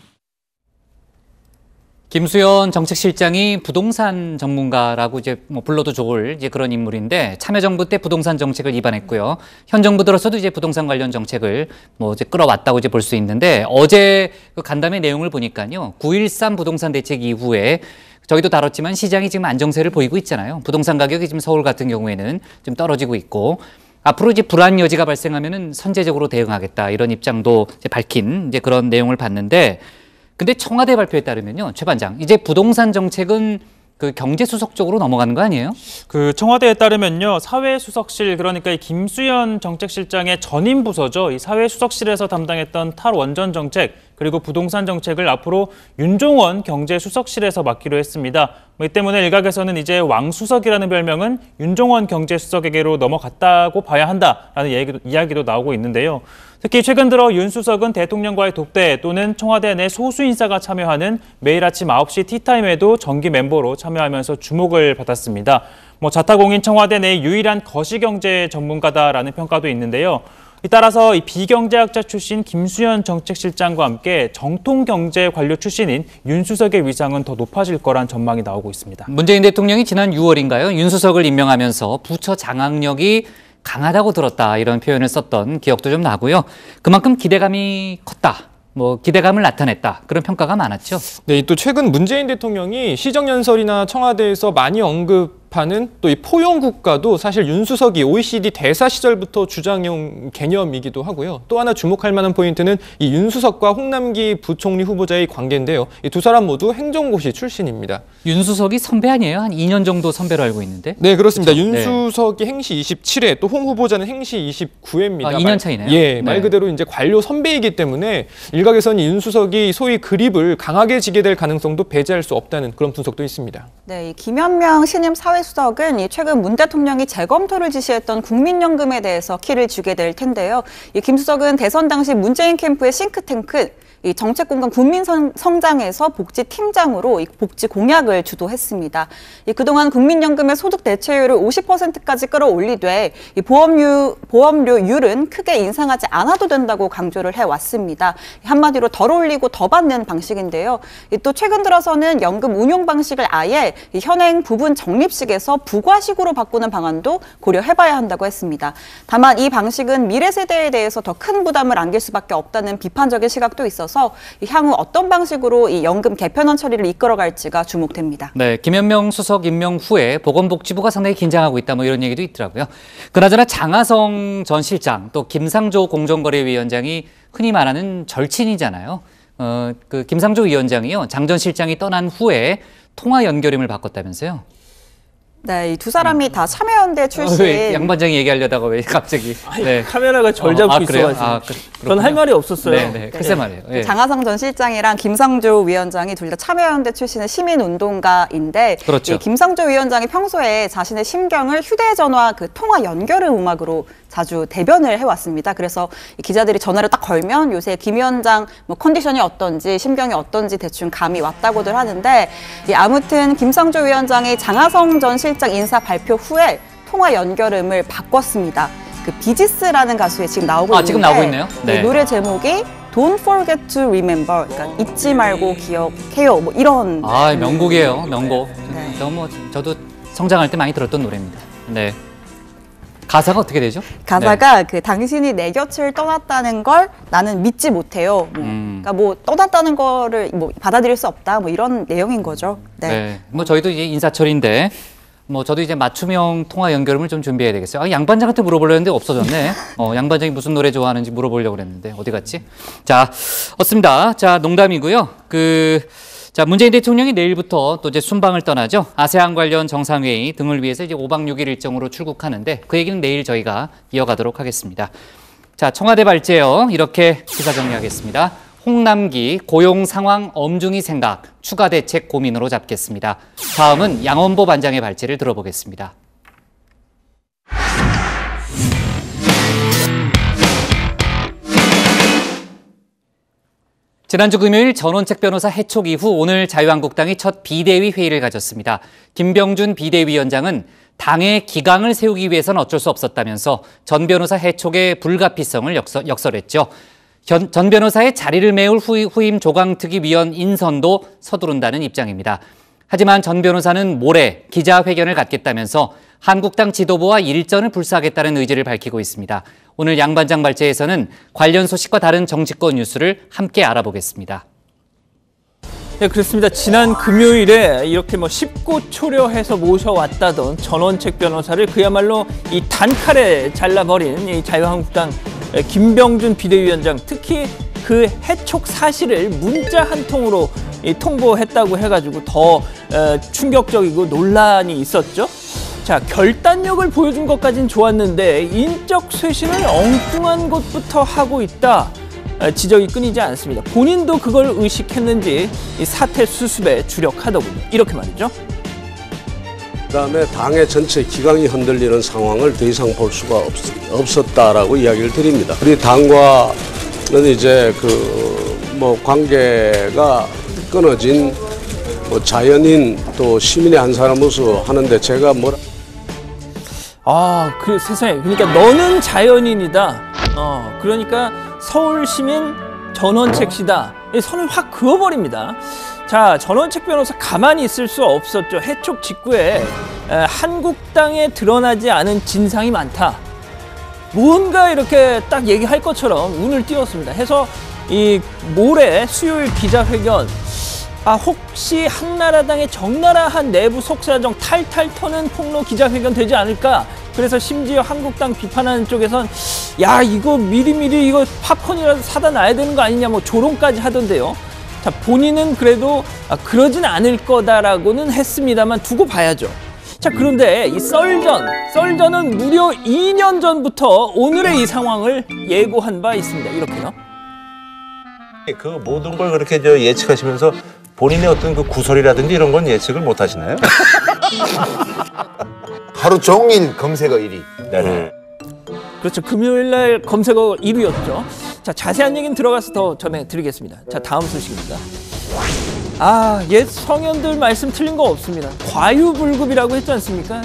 김수현 정책실장이 부동산 전문가라고 이제 뭐 불러도 좋을 이제 그런 인물인데 참여정부 때 부동산 정책을 입안했고요. 현 정부 들어서도 이제 부동산 관련 정책을 뭐 이제 끌어왔다고 이제 볼 수 있는데 어제 그 간담회 내용을 보니까요. 9.13 부동산 대책 이후에 저희도 다뤘지만 시장이 지금 안정세를 보이고 있잖아요. 부동산 가격이 지금 서울 같은 경우에는 좀 떨어지고 있고 앞으로 이제 불안 여지가 발생하면은 선제적으로 대응하겠다 이런 입장도 이제 밝힌 이제 그런 내용을 봤는데 근데 청와대 발표에 따르면요, 최 반장, 이제 부동산 정책은 그 경제수석 쪽으로 넘어가는 거 아니에요? 그 청와대에 따르면요, 사회수석실, 그러니까 이 김수현 정책실장의 전임 부서죠. 이 사회수석실에서 담당했던 탈원전 정책 그리고 부동산 정책을 앞으로 윤종원 경제수석실에서 맡기로 했습니다. 이 때문에 일각에서는 이제 왕수석이라는 별명은 윤종원 경제수석에게로 넘어갔다고 봐야 한다라는 이야기도 나오고 있는데요. 특히 최근 들어 윤 수석은 대통령과의 독대 또는 청와대 내 소수 인사가 참여하는 매일 아침 9시 티타임에도 정기 멤버로 참여하면서 주목을 받았습니다. 뭐 자타공인 청와대 내 유일한 거시경제 전문가다라는 평가도 있는데요. 따라서 이 비경제학자 출신 김수현 정책실장과 함께 정통경제 관료 출신인 윤 수석의 위상은 더 높아질 거란 전망이 나오고 있습니다. 문재인 대통령이 지난 6월인가요? 윤 수석을 임명하면서 부처 장악력이 강하다고 들었다 이런 표현을 썼던 기억도 좀 나고요. 그만큼 기대감이 컸다. 뭐 기대감을 나타냈다. 그런 평가가 많았죠. 네, 또 최근 문재인 대통령이 시정연설이나 청와대에서 많이 언급하는 또 이 포용국가도 사실 윤 수석이 OECD 대사 시절부터 주장해온 개념이기도 하고요. 또 하나 주목할 만한 포인트는 이 윤 수석과 홍남기 부총리 후보자의 관계인데요. 이 두 사람 모두 행정고시 출신입니다. 윤 수석이 선배 아니에요? 한 2년 정도 선배로 알고 있는데. 네, 그렇습니다. 그렇죠? 윤 네. 수석이 행시 27회, 또 홍 후보자는 행시 29회입니다. 아, 2년 차이네요. 예, 말 네. 그대로 이제 관료 선배이기 때문에 일각에서는 윤 수석이 소위 그립을 강하게 지게 될 가능성도 배제할 수 없다는 그런 분석도 있습니다. 네, 이 김현명 신임 사회수석은 이 최근 문 대통령이 재검토를 지시했던 국민연금에 대해서 키를 주게 될 텐데요. 이 김 수석은 대선 당시 문재인 캠프의 싱크탱크 이 정책공간 국민성장에서 복지팀장으로 이 복지 공약을 주도했습니다. 이 그동안 국민연금의 소득 대체율을 50%까지 끌어올리되 이 보험료율은 크게 인상하지 않아도 된다고 강조를 해왔습니다. 한마디로 덜 올리고 더 받는 방식인데요. 또 최근 들어서는 연금 운용 방식을 아예 이 현행 부분 적립식에서 부과식으로 바꾸는 방안도 고려해봐야 한다고 했습니다. 다만 이 방식은 미래 세대에 대해서 더 큰 부담을 안길 수밖에 없다는 비판적인 시각도 있어서 향후 어떤 방식으로 이 연금 개편안 처리를 이끌어갈지가 주목됩니다. 네, 김현명 수석 임명 후에 보건복지부가 상당히 긴장하고 있다 뭐 이런 얘기도 있더라고요. 그나저나 장하성 전 실장 또 김상조 공정거래위원장이 흔히 말하는 절친이잖아요. 그 김상조 위원장이요, 장 전 실장이 떠난 후에 통화 연결임을 바꿨다면서요? 네, 이 두 사람이 다 참여연대 출신. 왜 양 반장이 얘기하려다가 왜 갑자기? 네. 카메라가 절 잡고 있어가지고. 전 할 말이 없었어요. 네, 글쎄 말이에요. 네. 장하성 전 실장이랑 김상조 위원장이 둘 다 참여연대 출신의 시민운동가인데, 그렇죠. 이 김상조 위원장이 평소에 자신의 심경을 휴대전화 그 통화 연결음 음악으로 자주 대변을 해왔습니다. 그래서 기자들이 전화를 딱 걸면 요새 김 위원장 뭐 컨디션이 어떤지 심경이 어떤지 대충 감이 왔다고들 하는데, 아무튼 김상조 위원장이 장하성 전 실장 인사 발표 후에 통화 연결음을 바꿨습니다. 그 비지스라는 가수에 지금 나오고 있는데, 지금 나오고 있네요. 네. 노래 제목이 Don't Forget to Remember, 그러니까 잊지 말고 기억해요. 뭐 이런. 명곡이에요, 명곡. 너무 저도 성장할 때 많이 들었던 노래입니다. 네. 가사가 어떻게 되죠? 가사가 그 당신이 내 곁을 떠났다는 걸 나는 믿지 못해요. 그러니까 뭐 떠났다는 거를 뭐 받아들일 수 없다. 뭐 이런 내용인 거죠. 네. 뭐 저희도 이제 인사철인데 뭐 저도 이제 맞춤형 통화 연결음을 좀 준비해야 되겠어요. 양 반장한테 물어보려고 했는데 없어졌네. 양 반장이 무슨 노래 좋아하는지 물어보려고 그랬는데 어디 갔지? 자, 없습니다. 자, 농담이고요. 자, 문재인 대통령이 내일부터 또 이제 순방을 떠나죠. 아세안 관련 정상회의 등을 위해서 이제 5박 6일 일정으로 출국하는데 그 얘기는 내일 저희가 이어가도록 하겠습니다. 자, 청와대 발제요. 이렇게 기사 정리하겠습니다. 홍남기 고용 상황 엄중히 생각, 추가 대책 고민으로 잡겠습니다. 다음은 양원보 반장의 발제를 들어보겠습니다. 지난주 금요일 전원책 변호사 해촉 이후 오늘 자유한국당이 첫 비대위 회의를 가졌습니다. 김병준 비대위원장은 당의 기강을 세우기 위해서는 어쩔 수 없었다면서 전 변호사 해촉의 불가피성을 역설했죠. 전 변호사의 자리를 메울 후임 조강특위 위원 인선도 서두른다는 입장입니다. 하지만 전 변호사는 모레 기자회견을 갖겠다면서 한국당 지도부와 일전을 불사하겠다는 의지를 밝히고 있습니다. 오늘 양 반장 발제에서는 관련 소식과 다른 정치권 뉴스를 함께 알아보겠습니다. 네, 그렇습니다. 지난 금요일에 이렇게 뭐 십고초려해서 모셔왔다던 전원책 변호사를 그야말로 이 단칼에 잘라버린 이 자유한국당 김병준 비대위원장, 특히 그 해촉 사실을 문자 한 통으로 통보했다고 해가지고 더 충격적이고 논란이 있었죠. 자, 결단력을 보여준 것까진 좋았는데 인적 쇄신을 엉뚱한 곳부터 하고 있다. 지적이 끊이지 않습니다. 본인도 그걸 의식했는지 이 사태 수습에 주력하더군요. 이렇게 말이죠. 그다음에 당의 전체 기강이 흔들리는 상황을 더 이상 볼 수가 없었다라고 이야기를 드립니다. 우리 당과는 이제 뭐 관계가 끊어진 뭐 자연인 또 시민의 한 사람으로서 하는데 제가 뭐라. 그 세상에. 그러니까 너는 자연인이다. 그러니까 서울시민 전원책 씨다. 선을 확 그어버립니다. 자, 전원책 변호사 가만히 있을 수 없었죠. 해촉 직후에 한국당에 드러나지 않은 진상이 많다. 뭔가 이렇게 딱 얘기할 것처럼 운을 띄웠습니다. 해서 이 모레 수요일 기자회견, 혹시 한나라당의 적나라한 내부 속사정 탈탈 터는 폭로 기자회견 되지 않을까? 그래서 심지어 한국당 비판하는 쪽에선 야, 이거 미리미리 이거 팝콘이라도 사다 놔야 되는 거 아니냐, 뭐 조롱까지 하던데요. 자, 본인은 그래도 그러진 않을 거다라고는 했습니다만 두고 봐야죠. 자, 그런데 이 썰전은 무려 2년 전부터 오늘의 이 상황을 예고한 바 있습니다. 이렇게요. 그 모든 걸 그렇게 예측하시면서 본인의 어떤 그 구설이라든지 이런 건 예측을 못 하시나요? 하루 종일 검색어 1위. 네. 그렇죠. 금요일날 검색어 1위였죠. 자, 자세한 얘기는 들어가서 더 전해드리겠습니다. 자, 다음 소식입니다. 옛 성현들 말씀 틀린 거 없습니다. 과유불급이라고 했지 않습니까?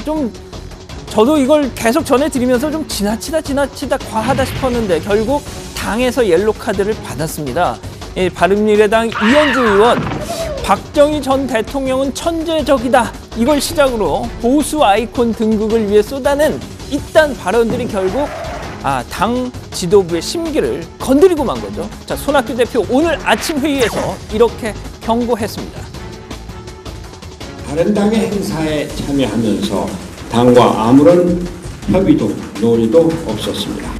저도 이걸 계속 전해드리면서 좀 지나치다 과하다 싶었는데 결국 당에서 옐로 카드를 받았습니다. 바른미래당 이현주 의원, 박정희 전 대통령은 천재적이다. 이걸 시작으로 보수 아이콘 등극을 위해 쏟아낸 이딴 발언들이 결국 당 지도부의 심기를 건드리고 만 거죠. 자, 손학규 대표 오늘 아침 회의에서 이렇게 경고했습니다. 바른당의 행사에 참여하면서 당과 아무런 협의도 논의도 없었습니다.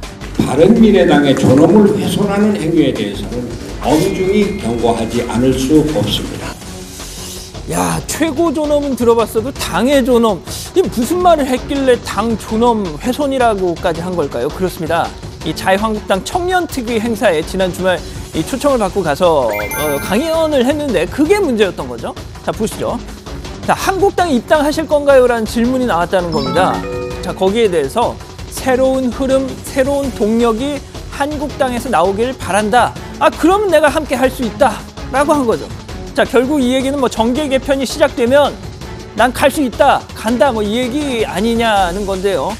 바른미래당의 존엄을 훼손하는 행위에 대해서는 엄중히 경고하지 않을 수 없습니다. 야, 최고 존엄은 들어봤어도 당의 존엄, 이게 무슨 말을 했길래 당 존엄 훼손이라고까지 한 걸까요? 그렇습니다. 이 자유한국당 청년특위 행사에 지난 주말 이 초청을 받고 가서 강연을 했는데 그게 문제였던 거죠. 자, 보시죠. 자, 한국당에 입당하실 건가요? 라는 질문이 나왔다는 겁니다. 자, 거기에 대해서 새로운 흐름, 새로운 동력이 한국당에서 나오길 바란다. 그러면 내가 함께 할 수 있다. 라고 한 거죠. 자, 결국 이 얘기는 뭐 정계 개편이 시작되면 난 갈 수 있다, 간다, 뭐 이 얘기 아니냐는 건데요.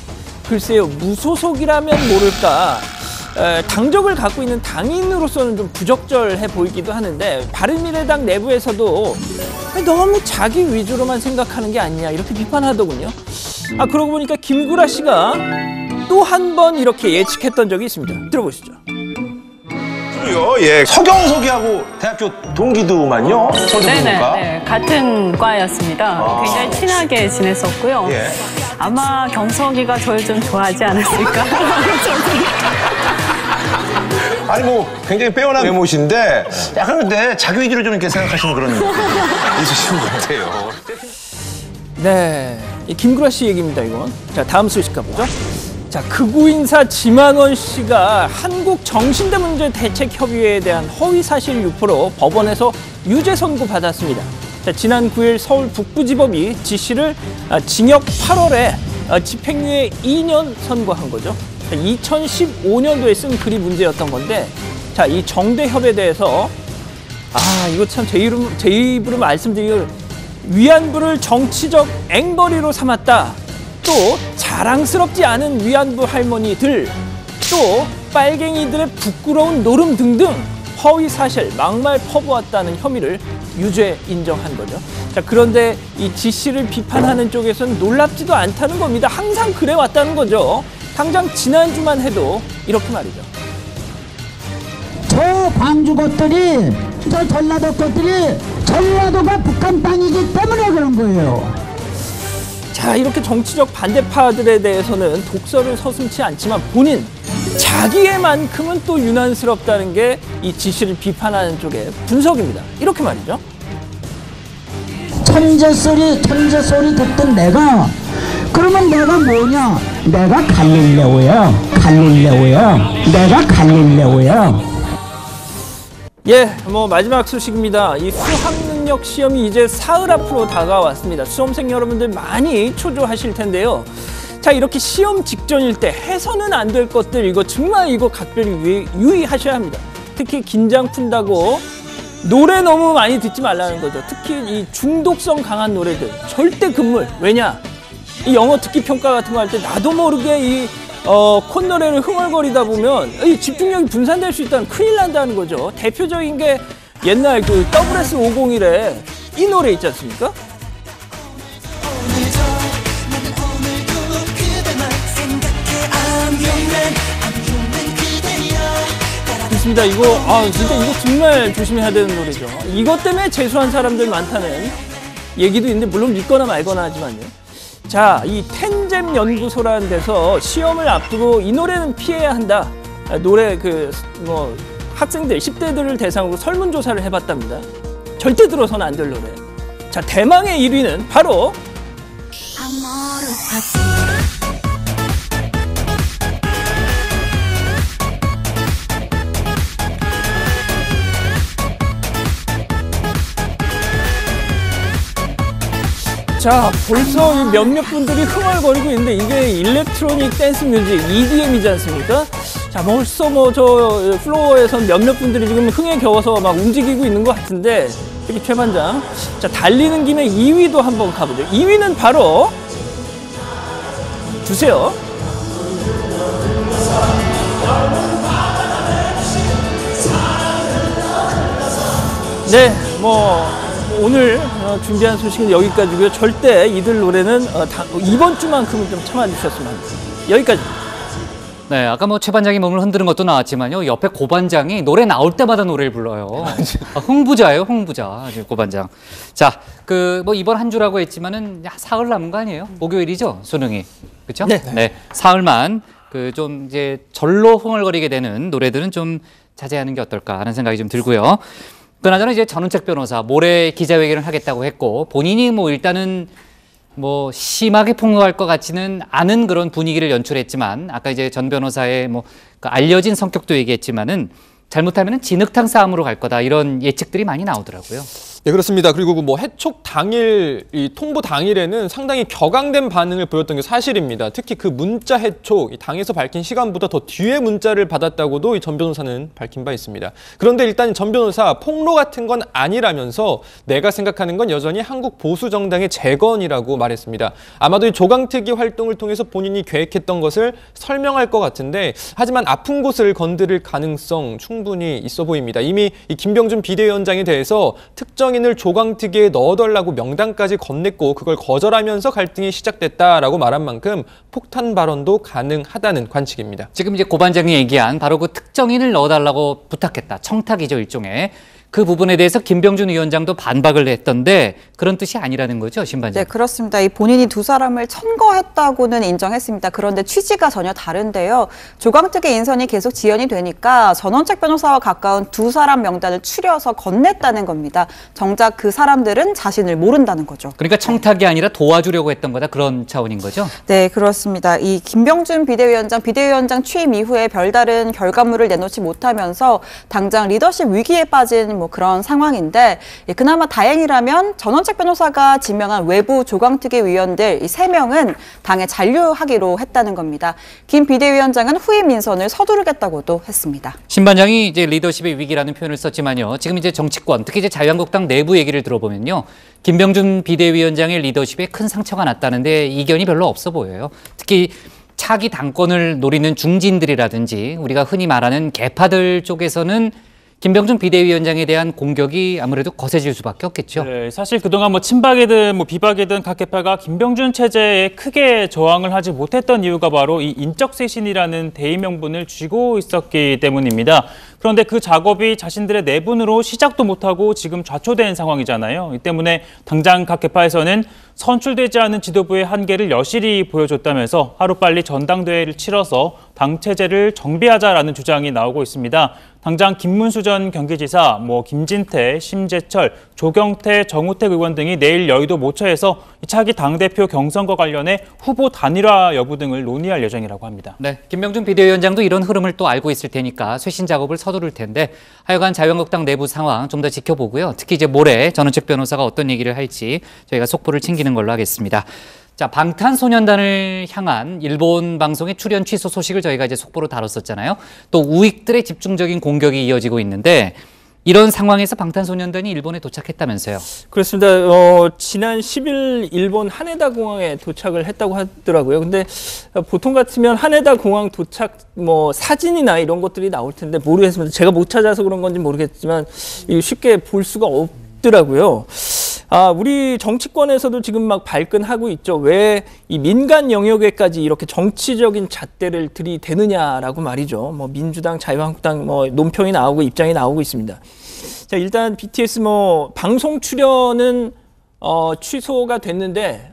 글쎄요, 무소속이라면 모를까. 당적을 갖고 있는 당인으로서는 좀 부적절해 보이기도 하는데 바른미래당 내부에서도 너무 자기 위주로만 생각하는 게 아니냐 이렇게 비판하더군요. 그러고 보니까 김구라 씨가 또 한 번 이렇게 예측했던 적이 있습니다. 들어보시죠. 예, 서경석이하고 대학교 동기도만요. 네네, 네, 같은 과였습니다. 굉장히 친하게 지냈었고요. 예. 아마 경석이가 저를 좀 좋아하지 않았을까. 아니 뭐 굉장히 빼어난 외모신데 약간 근데 자기 위주로 좀 이렇게 생각하시는 그런 느낌이 있으신 것 같아요. 네, 이 김구라 씨 얘기입니다, 이건. 자, 다음 소식 가보죠. 자, 극우 인사 지만원 씨가 한국정신대문제대책협의회에 대한 허위사실 유포로 법원에서 유죄 선고 받았습니다. 자, 지난 9일 서울 북부지법이 지 씨를 징역 8월에 집행유예 2년 선고한 거죠. 2015년도에 쓴 글이 문제였던 건데, 자, 이 정대협에 대해서 이거 참 제 입으로 말씀드리면 위안부를 정치적 앵벌이로 삼았다. 또 자랑스럽지 않은 위안부 할머니들, 또 빨갱이들의 부끄러운 노름 등등 허위 사실, 막말 퍼부었다는 혐의를 유죄 인정한 거죠. 자, 그런데 이 지 씨를 비판하는 쪽에서는 놀랍지도 않다는 겁니다. 항상 그래왔다는 거죠. 당장 지난주만 해도 이렇게 말이죠. 저 광주 것들이, 저 전라도 것들이 전라도가 북한 땅이기 때문에 그런 거예요. 자, 이렇게 정치적 반대파들에 대해서는 독설을 서슴지 않지만 본인, 자기의만큼은 또 유난스럽다는 게 이 지 씨를 비판하는 쪽의 분석입니다. 이렇게 말이죠. 천재 소리 듣던 내가, 그러면 내가 뭐냐? 내가 갈릴레오야. 내가 갈릴레오야. 예, 뭐 마지막 소식입니다. 이 수학능력 시험이 이제 사흘 앞으로 다가왔습니다. 수험생 여러분들 많이 초조하실 텐데요. 자, 이렇게 시험 직전일 때 해서는 안 될 것들, 이거 정말 이거 각별히 유의하셔야 합니다. 특히 긴장 푼다고 노래 너무 많이 듣지 말라는 거죠. 특히 이 중독성 강한 노래들 절대 금물. 왜냐? 이 영어 듣기 평가 같은 거 할 때 나도 모르게 이 콧노래를 흥얼거리다 보면 이 집중력이 분산될 수 있다는, 큰일 난다는 거죠. 대표적인 게 옛날 그 WS501의 이 노래 있지 않습니까? 있습니다. 이거 진짜 이거 정말 조심해야 되는 노래죠. 이것 때문에 재수한 사람들 많다는 얘기도 있는데, 물론 믿거나 말거나 하지만요. 자, 이 텐잼 연구소라는 데서 시험을 앞두고 이 노래는 피해야 한다. 노래 학생들 10대들을 대상으로 설문조사를 해봤답니다. 절대 들어서는 안 될 노래. 자, 대망의 1위는 바로 자, 벌써 몇몇 분들이 흥얼거리고 있는데 이게 일렉트로닉 댄스 뮤직, EDM이지 않습니까? 자, 벌써 저 플로어에선 몇몇 분들이 지금 흥에 겨워서 막 움직이고 있는 것 같은데, 여기 최 반장. 자, 달리는 김에 2위도 한번 가보죠. 2위는 바로 주세요. 네, 오늘 준비한 소식은 여기까지고요. 절대 이들 노래는 이번 주만큼은 좀 참아주셨으면 합니다. 여기까지입니다. 네, 아까 최 반장이 몸을 흔드는 것도 나왔지만요. 옆에 고 반장이 노래 나올 때마다 노래를 불러요. 흥부자예요, 흥부자. 고 반장. 자, 이번 한 주라고 했지만은 사흘 남은 거 아니에요? 목요일이죠, 수능이. 그렇죠? 네. 사흘만 좀 이제 절로 흥얼거리게 되는 노래들은 좀 자제하는 게 어떨까 하는 생각이 좀 들고요. 그나저나 이제 전은책 변호사 모레 기자회견을 하겠다고 했고, 본인이 일단은 심하게 폭로할 것 같지는 않은 그런 분위기를 연출했지만, 아까 이제 전 변호사의 알려진 성격도 얘기했지만은 잘못하면 진흙탕 싸움으로 갈 거다, 이런 예측들이 많이 나오더라고요. 네, 그렇습니다. 그리고 해촉 당일, 이 통보 당일에는 상당히 격앙된 반응을 보였던 게 사실입니다. 특히 그 문자 해촉, 이 당에서 밝힌 시간보다 더 뒤에 문자를 받았다고도 이 전 변호사는 밝힌 바 있습니다. 그런데 일단 전 변호사 폭로 같은 건 아니라면서 내가 생각하는 건 여전히 한국 보수 정당의 재건이라고 말했습니다. 아마도 이 조강특위 활동을 통해서 본인이 계획했던 것을 설명할 것 같은데, 하지만 아픈 곳을 건드릴 가능성 충분히 있어 보입니다. 이미 이 김병준 비대위원장에 대해서 특정 김정인을 조강특위에 넣어달라고 명단까지 건넸고 그걸 거절하면서 갈등이 시작됐다라고 말한 만큼 폭탄 발언도 가능하다는 관측입니다. 지금 이제 고 반장이 얘기한 바로 그 특정인을 넣어달라고 부탁했다. 청탁이죠, 일종의. 그 부분에 대해서 김병준 위원장도 반박을 했던데 그런 뜻이 아니라는 거죠, 신 반장? 네, 그렇습니다. 이 본인이 두 사람을 천거했다고는 인정했습니다. 그런데 취지가 전혀 다른데요. 조강특위 인선이 계속 지연이 되니까 전원책 변호사와 가까운 두 사람 명단을 추려서 건넸다는 겁니다. 정작 그 사람들은 자신을 모른다는 거죠. 그러니까 청탁이 아니라 도와주려고 했던 거다, 그런 차원인 거죠? 네, 그렇습니다. 이 김병준 비대위원장 취임 이후에 별다른 결과물을 내놓지 못하면서 당장 리더십 위기에 빠진 그런 상황인데, 그나마 다행이라면 전원책 변호사가 지명한 외부 조강특위 위원들 이 3명은 당에 잔류하기로 했다는 겁니다. 김 비대위원장은 후임 인선을 서두르겠다고도 했습니다. 신 반장이 이제 리더십의 위기라는 표현을 썼지만요. 지금 이제 정치권, 특히 이제 자유한국당 내부 얘기를 들어보면요. 김병준 비대위원장의 리더십에 큰 상처가 났다는데 이견이 별로 없어 보여요. 특히 차기 당권을 노리는 중진들이라든지 우리가 흔히 말하는 개파들 쪽에서는 김병준 비대위원장에 대한 공격이 아무래도 거세질 수밖에 없겠죠. 네, 사실 그동안 친박이든 비박이든 각 개파가 김병준 체제에 크게 저항을 하지 못했던 이유가 바로 이 인적 쇄신이라는 대의 명분을 쥐고 있었기 때문입니다. 그런데 그 작업이 자신들의 내분으로 시작도 못하고 지금 좌초된 상황이잖아요. 이 때문에 당장 각 개파에서는 선출되지 않은 지도부의 한계를 여실히 보여줬다면서 하루빨리 전당대회를 치러서 당 체제를 정비하자라는 주장이 나오고 있습니다. 당장 김문수 전 경기지사, 김진태, 심재철, 조경태, 정우택 의원 등이 내일 여의도 모처에서 차기 당대표 경선과 관련해 후보 단일화 여부 등을 논의할 예정이라고 합니다. 네, 김병준 비대위원장도 이런 흐름을 또 알고 있을 테니까 쇄신 작업을 서두를 텐데 하여간 자유한국당 내부 상황 좀 더 지켜보고요. 특히 이제 모레 전원책 변호사가 어떤 얘기를 할지 저희가 속보를 챙기는 걸로 하겠습니다. 자, 방탄소년단을 향한 일본 방송의 출연 취소 소식을 저희가 이제 속보로 다뤘었잖아요. 또 우익들의 집중적인 공격이 이어지고 있는데 이런 상황에서 방탄소년단이 일본에 도착했다면서요? 그렇습니다. 지난 10일 일본 하네다 공항에 도착을 했다고 하더라고요. 근데 보통 같으면 하네다 공항 도착 사진이나 이런 것들이 나올 텐데 모르겠습니다. 제가 못 찾아서 그런 건지 모르겠지만 쉽게 볼 수가 없더라고요. 우리 정치권에서도 지금 막 발끈하고 있죠. 왜 이 민간 영역에까지 이렇게 정치적인 잣대를 들이대느냐라고 말이죠. 민주당, 자유한국당 논평이 나오고 입장이 나오고 있습니다. 자, 일단 BTS 방송 출연은 취소가 됐는데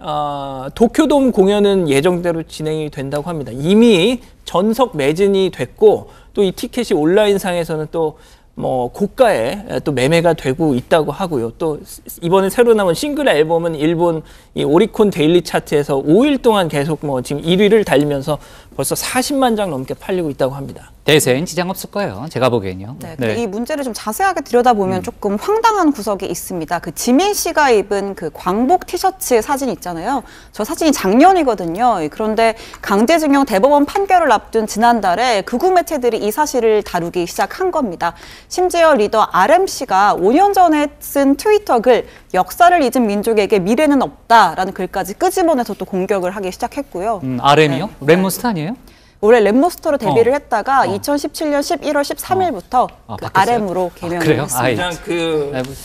도쿄돔 공연은 예정대로 진행이 된다고 합니다. 이미 전석 매진이 됐고 또 이 티켓이 온라인상에서는 또 고가에 또 매매가 되고 있다고 하고요. 또 이번에 새로 나온 싱글 앨범은 일본 이 오리콘 데일리 차트에서 5일 동안 계속 지금 1위를 달리면서 벌써 40만 장 넘게 팔리고 있다고 합니다. 대세엔 지장 없을 거예요. 제가 보기엔요. 네. 이 문제를 좀 자세하게 들여다보면 조금 황당한 구석이 있습니다. 그 지민 씨가 입은 그 광복 티셔츠 사진 있잖아요. 저 사진이 작년이거든요. 그런데 강제징용 대법원 판결을 앞둔 지난달에 극우 매체들이 이 사실을 다루기 시작한 겁니다. 심지어 리더 RM 씨가 5년 전에 쓴 트위터 글 역사를 잊은 민족에게 미래는 없다라는 글까지 끄집어내서 또 공격을 하기 시작했고요. RM이요? 랩몬스터 아니에요? 원래 랩몬스터로 데뷔를 했다가 2017년 11월 13일부터 RM으로 개명을 했습니다.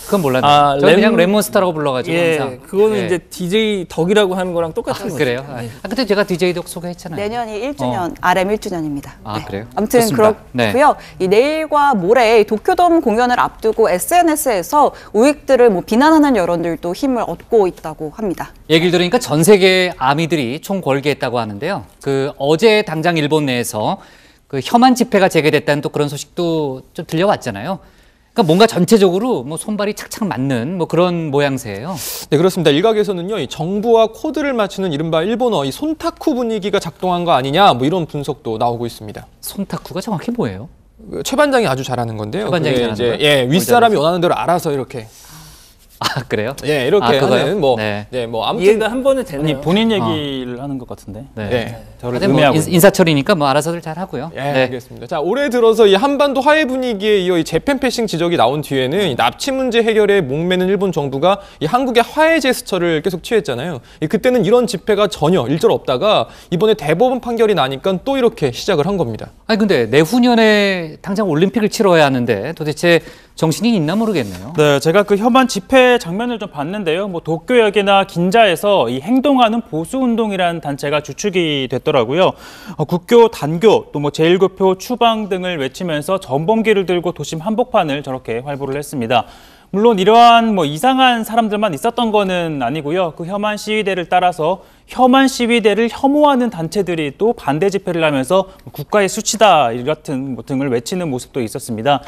그건 몰랐네요. 저는 그냥 랩몬스터라고 불러가지고 항상. 그거는 이제 DJ 덕이라고 하는 거랑 똑같은 거죠. 그래요? 그때 제가 DJ 덕 소개했잖아요. 내년이 1주년, RM 1주년입니다. 그래요? 아무튼 좋습니다. 그렇고요. 이 내일과 모레 도쿄돔 공연을 앞두고 SNS에서 우익들을 비난하는 여론들도 힘을 얻고 있다고 합니다. 얘기를 들으니까 전 세계 아미들이 총궐기했다고 하는데요. 어제 당장 일본 내에서 혐한 집회가 재개됐다는 또 그런 소식도 좀 들려왔잖아요. 그러니까 뭔가 전체적으로 손발이 착착 맞는 그런 모양새예요. 네, 그렇습니다. 일각에서는요, 이 정부와 코드를 맞추는 이른바 일본어 이 손타쿠 분위기가 작동한 거 아니냐 이런 분석도 나오고 있습니다. 손타쿠가 정확히 뭐예요? 최 반장이 아주 잘하는 건데요. 최 반장이 잘하는 거예요? 윗사람이 원하는 대로 알아서 이렇게. 그래요? 예, 이렇게 하는 아무튼 이해가 한 번에 되네요. 본인 얘기를 하는 것 같은데. 저를 인사철이니까 알아서들 잘 하고요. 알겠습니다. 자, 올해 들어서 이 한반도 화해 분위기에 이어 이 재팬 패싱 지적이 나온 뒤에는 이 납치 문제 해결에 목매는 일본 정부가 이 한국의 화해 제스처를 계속 취했잖아요. 그때는 이런 집회가 전혀 일절 없다가 이번에 대법원 판결이 나니까 또 이렇게 시작을 한 겁니다. 근데 내후년에 당장 올림픽을 치러야 하는데 도대체 정신이 있나 모르겠네요. 네, 제가 그 혐한 집회 장면을 좀 봤는데요. 뭐 도쿄역이나 긴자에서 이 행동하는 보수운동이라는 단체가 주축이 됐더라고요. 국교, 단교, 또 뭐 제1교표, 추방 등을 외치면서 전범기를 들고 도심 한복판을 저렇게 활보를 했습니다. 물론 이러한 뭐 이상한 사람들만 있었던 거는 아니고요. 그 혐한 시위대를 따라서 혐한 시위대를 혐오하는 단체들이 또 반대 집회를 하면서 국가의 수치다 같은 등을 외치는 모습도 있었습니다.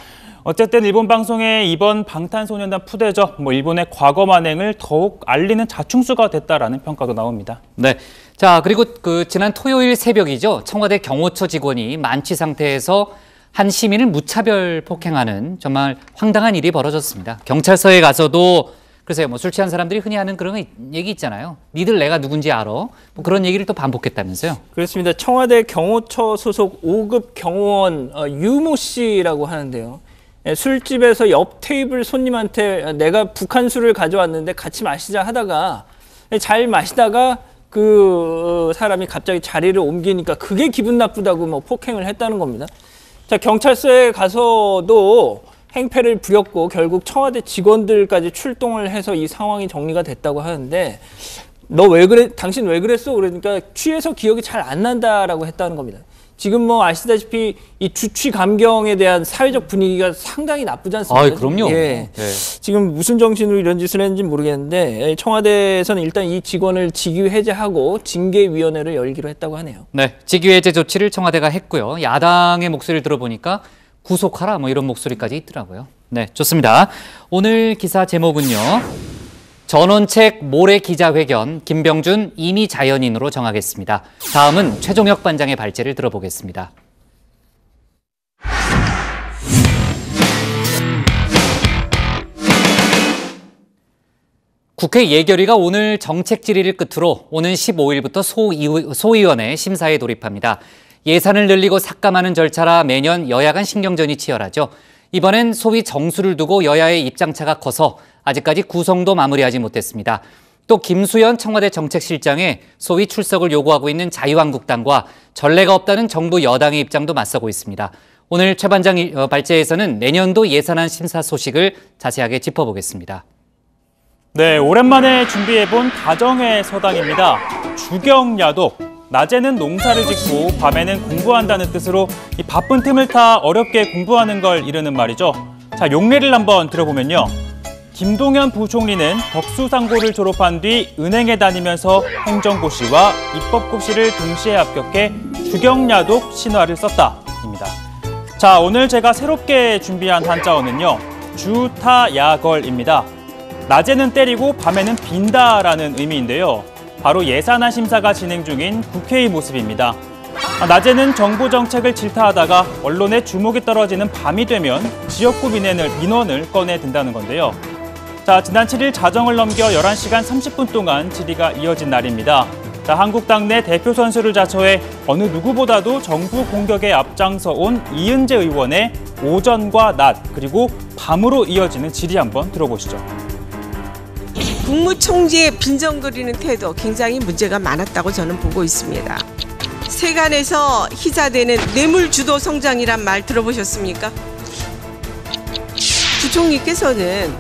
어쨌든 일본 방송에 이번 방탄소년단 푸대접, 일본의 과거 만행을 더욱 알리는 자충수가 됐다라는 평가도 나옵니다. 네. 자, 그리고 지난 토요일 새벽이죠. 청와대 경호처 직원이 만취 상태에서 한 시민을 무차별 폭행하는 정말 황당한 일이 벌어졌습니다. 경찰서에 가서도 글쎄요, 술 취한 사람들이 흔히 하는 그런 얘기 있잖아요. 니들 내가 누군지 알아? 뭐 그런 얘기를 또 반복했다면서요? 그렇습니다. 청와대 경호처 소속 5급 경호원 유모 씨라고 하는데요. 술집에서 옆 테이블 손님한테 내가 북한 술을 가져왔는데 같이 마시자 하다가 잘 마시다가 그 사람이 갑자기 자리를 옮기니까 그게 기분 나쁘다고 뭐 폭행을 했다는 겁니다. 자, 경찰서에 가서도 행패를 부렸고 결국 청와대 직원들까지 출동을 해서 이 상황이 정리가 됐다고 하는데 너 왜 그래? 당신 왜 그랬어? 그러니까 취해서 기억이 잘 안 난다라고 했다는 겁니다. 지금 뭐 아시다시피 이 주취 감경에 대한 사회적 분위기가 상당히 나쁘지 않습니까? 그럼요. 예. 네. 지금 무슨 정신으로 이런 짓을 했는지 모르겠는데 청와대에서는 일단 이 직원을 직위 해제하고 징계위원회를 열기로 했다고 하네요. 네, 직위 해제 조치를 청와대가 했고요. 야당의 목소리를 들어보니까 구속하라 뭐 이런 목소리까지 있더라고요. 네, 좋습니다. 오늘 기사 제목은요. 전원책 모레 기자회견 김병준 이미 자연인으로 정하겠습니다. 다음은 최종혁 반장의 발제를 들어보겠습니다. 국회 예결위가 오늘 정책 질의를 끝으로 오는 15일부터 소위원회 심사에 돌입합니다. 예산을 늘리고 삭감하는 절차라 매년 여야 간 신경전이 치열하죠. 이번엔 소위 정수를 두고 여야의 입장차가 커서 아직까지 구성도 마무리하지 못했습니다. 또 김수현 청와대 정책실장에 소위 출석을 요구하고 있는 자유한국당과 전례가 없다는 정부 여당의 입장도 맞서고 있습니다. 오늘 최 반장 발제에서는 내년도 예산안 심사 소식을 자세하게 짚어보겠습니다. 네, 오랜만에 준비해본 가정의 서당입니다. 주경야독. 낮에는 농사를 짓고 밤에는 공부한다는 뜻으로 이 바쁜 틈을 타 어렵게 공부하는 걸 이르는 말이죠. 자, 용례를 한번 들어보면요. 김동연 부총리는 덕수상고를 졸업한 뒤 은행에 다니면서 행정고시와 입법고시를 동시에 합격해 주경야독 신화를 썼다입니다. 자, 오늘 제가 새롭게 준비한 한자어는요. 주타야걸입니다. 낮에는 때리고 밤에는 빈다라는 의미인데요. 바로 예산안 심사가 진행 중인 국회의 모습입니다. 낮에는 정부 정책을 질타하다가 언론의 주목이 떨어지는 밤이 되면 지역구 민원을 꺼내든다는 건데요. 자, 지난 7일 자정을 넘겨 11시간 30분 동안 질의가 이어진 날입니다. 자, 한국당 내 대표 선수를 자처해 어느 누구보다도 정부 공격에 앞장서 온 이은재 의원의 오전과 낮 그리고 밤으로 이어지는 질의 한번 들어보시죠. 국무총리의 빈정거리는 태도 굉장히 문제가 많았다고 저는 보고 있습니다. 세간에서 희사되는 뇌물주도 성장이란 말 들어보셨습니까? 부총리께서는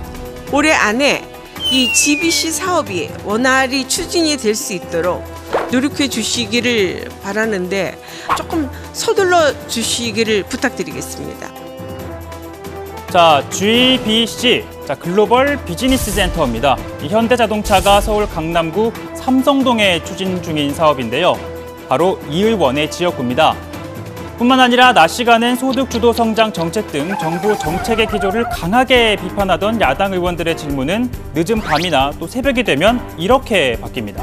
올해 안에 이 GBC 사업이 원활히 추진이 될 수 있도록 노력해 주시기를 바라는데 조금 서둘러 주시기를 부탁드리겠습니다. 자, GBC, 글로벌 비즈니스 센터입니다. 이 현대자동차가 서울 강남구 삼성동에 추진 중인 사업인데요. 바로 이 의원의 지역구입니다. 뿐만 아니라 낮 시간엔 소득주도 성장 정책 등 정부 정책의 기조를 강하게 비판하던 야당 의원들의 질문은 늦은 밤이나 또 새벽이 되면 이렇게 바뀝니다.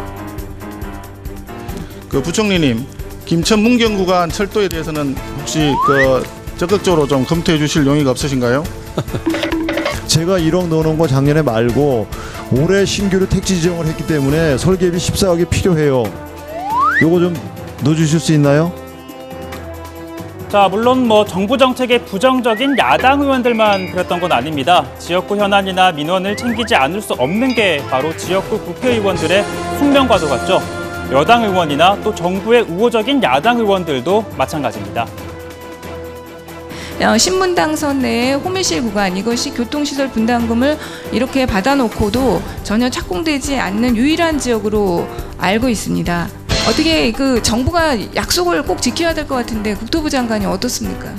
부총리님, 김천 문경 구간 철도에 대해서는 혹시 적극적으로 좀 검토해 주실 용의가 없으신가요? 제가 1억 넣어놓은 거 작년에 말고 올해 신규로 택지 지정을 했기 때문에 설계비 14억이 필요해요. 요거 좀 넣어주실 수 있나요? 자, 물론 정부 정책에 부정적인 야당 의원들만 그랬던 건 아닙니다. 지역구 현안이나 민원을 챙기지 않을 수 없는 게 바로 지역구 국회의원들의 숙명과도 같죠. 여당 의원이나 또 정부의 우호적인 야당 의원들도 마찬가지입니다. 신문당선 내의 호미실 구간 이것이 교통시설 분담금을 이렇게 받아놓고도 전혀 착공되지 않는 유일한 지역으로 알고 있습니다. 어떻게 그 정부가 약속을 꼭 지켜야 될 것 같은데 국토부 장관이 어떻습니까?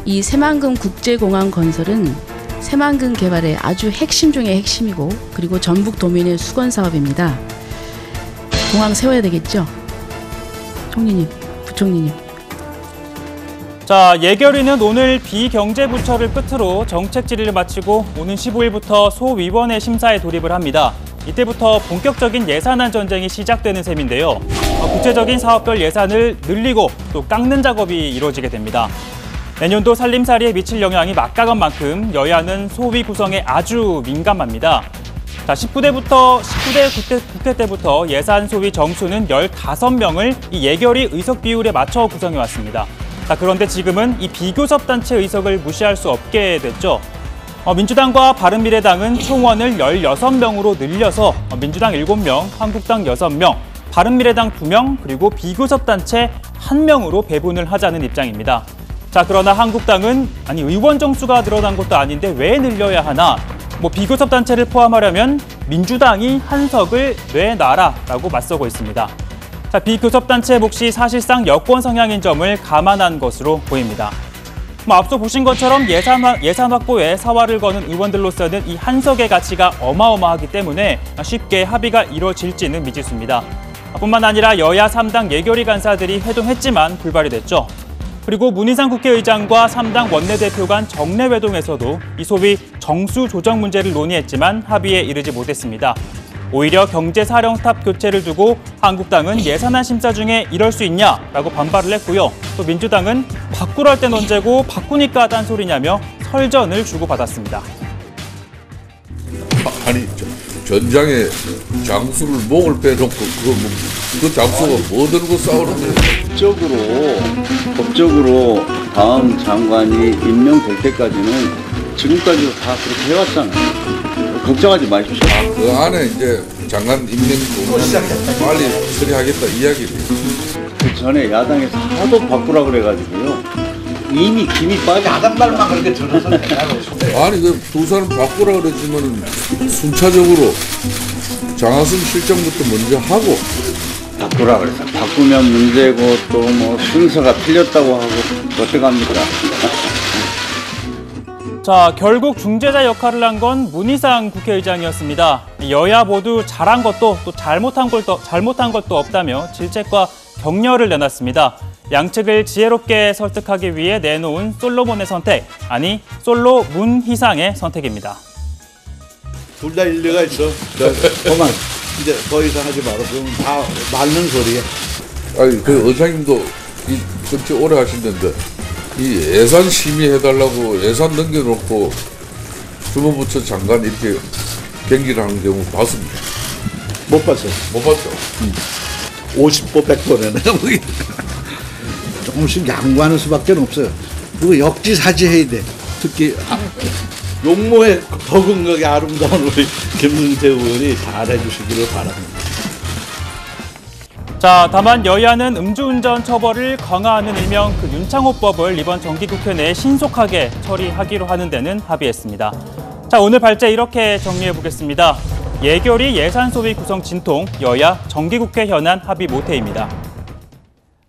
이 새만금 국제공항 건설은 새만금 개발의 아주 핵심 중의 핵심이고 그리고 전북 도민의 수건 사업입니다. 공항 세워야 되겠죠? 총리님, 부총리님. 자, 예결위는 오늘 비경제부처를 끝으로 정책 질의를 마치고 오는 15일부터 소위원회 심사에 돌입을 합니다. 이때부터 본격적인 예산안 전쟁이 시작되는 셈인데요. 구체적인 사업별 예산을 늘리고 또 깎는 작업이 이루어지게 됩니다. 내년도 살림살이에 미칠 영향이 막강한 만큼 여야는 소위 구성에 아주 민감합니다. 자, 19대 국회 때부터 예산 소위 정수는 15명을 이 예결위 의석 비율에 맞춰 구성해 왔습니다. 자, 그런데 지금은 이 비교섭단체 의석을 무시할 수 없게 됐죠. 민주당과 바른미래당은 총원을 16명으로 늘려서 민주당 7명, 한국당 6명, 바른미래당 2명, 그리고 비교섭단체 1명으로 배분을 하자는 입장입니다. 자, 그러나 한국당은 아니 의원 정수가 늘어난 것도 아닌데 왜 늘려야 하나? 비교섭단체를 포함하려면 민주당이 한석을 내놔라라고 맞서고 있습니다. 자, 비교섭단체 몫이 사실상 여권 성향인 점을 감안한 것으로 보입니다. 앞서 보신 것처럼 예산 확보에 사활을 거는 의원들로서는 이 한석의 가치가 어마어마하기 때문에 쉽게 합의가 이루어질지는 미지수입니다. 뿐만 아니라 여야 3당 예결위 간사들이 회동했지만 불발이 됐죠. 그리고 문희상 국회의장과 3당 원내대표 간 정례회동에서도 이 소위 정수 조정 문제를 논의했지만 합의에 이르지 못했습니다. 오히려 경제사령탑 교체를 두고 한국당은 예산안 심사 중에 이럴 수 있냐라고 반발을 했고요. 또 민주당은 바꾸랄 땐 언제고 바꾸니까 딴소리냐며 설전을 주고받았습니다. 아니 전장에 장수를 목을 빼놓고 그 장수가 뭐 들고 싸우는 거예요? 법적으로 다음 장관이 임명될 때까지는 지금까지도 다 그렇게 해왔잖아요. 걱정하지 마십시오. 그 안에 이제 장관 임명 빨리 처리하겠다 이야기를. 그 전에 야당에서 하도 바꾸라고 그래가지고요. 이미 김이 빠져. 야당말만 그렇게 들어서는 되냐고. 아니 그 두 사람 바꾸라 그랬지만 순차적으로 장하순 실장부터 먼저 하고. 바꾸라 그래서 바꾸면 문제고 또 뭐 순서가 틀렸다고 하고 어떡합니까? 자, 결국 중재자 역할을 한 건 문희상 국회의장이었습니다. 여야 모두 잘한 것도 또 잘못한 것도 없다며 질책과 격려를 내놨습니다. 양측을 지혜롭게 설득하기 위해 내놓은 솔로몬의 선택, 아니 솔로 문희상의 선택입니다. 둘 다 일리가 있어. 그만 이제 더 이상 하지 마라. 그러면 다 맞는 소리야. 아니 그 의장님도 이 정치 오래 하신다는데 이 예산 심의해달라고 예산 넘겨놓고 주무부처 장관 이렇게 경기를 하는 경우 봤습니다. 못 봤어요. 못 봤죠. 50보 100보네요. 조금씩 양보하는 수밖에 없어요. 그리고 역지사지해야 돼. 특히 용모에 더 건강하게 아름다운 우리 김문태 의원이 잘해주시기를 바랍니다. 자, 다만 여야는 음주운전 처벌을 강화하는 일명 그 윤창호법을 이번 정기국회 내에 신속하게 처리하기로 하는 데는 합의했습니다. 자, 오늘 발제 이렇게 정리해 보겠습니다. 예결위 예산 소위 구성 진통, 여야 정기국회 현안 합의 모태입니다.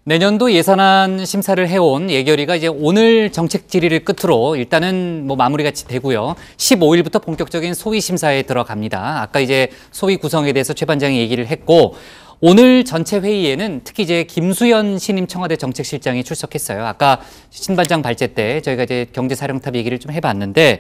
내년도 예산안 심사를 해온 예결위가 이제 오늘 정책 질의를 끝으로 일단은 마무리가 되고요. 15일부터 본격적인 소위 심사에 들어갑니다. 아까 이제 소위 구성에 대해서 최 반장이 얘기를 했고, 오늘 전체 회의에는 특히 이제 김수현 신임 청와대 정책실장이 출석했어요. 아까 신 반장 발제 때 저희가 이제 경제사령탑 얘기를 좀 해봤는데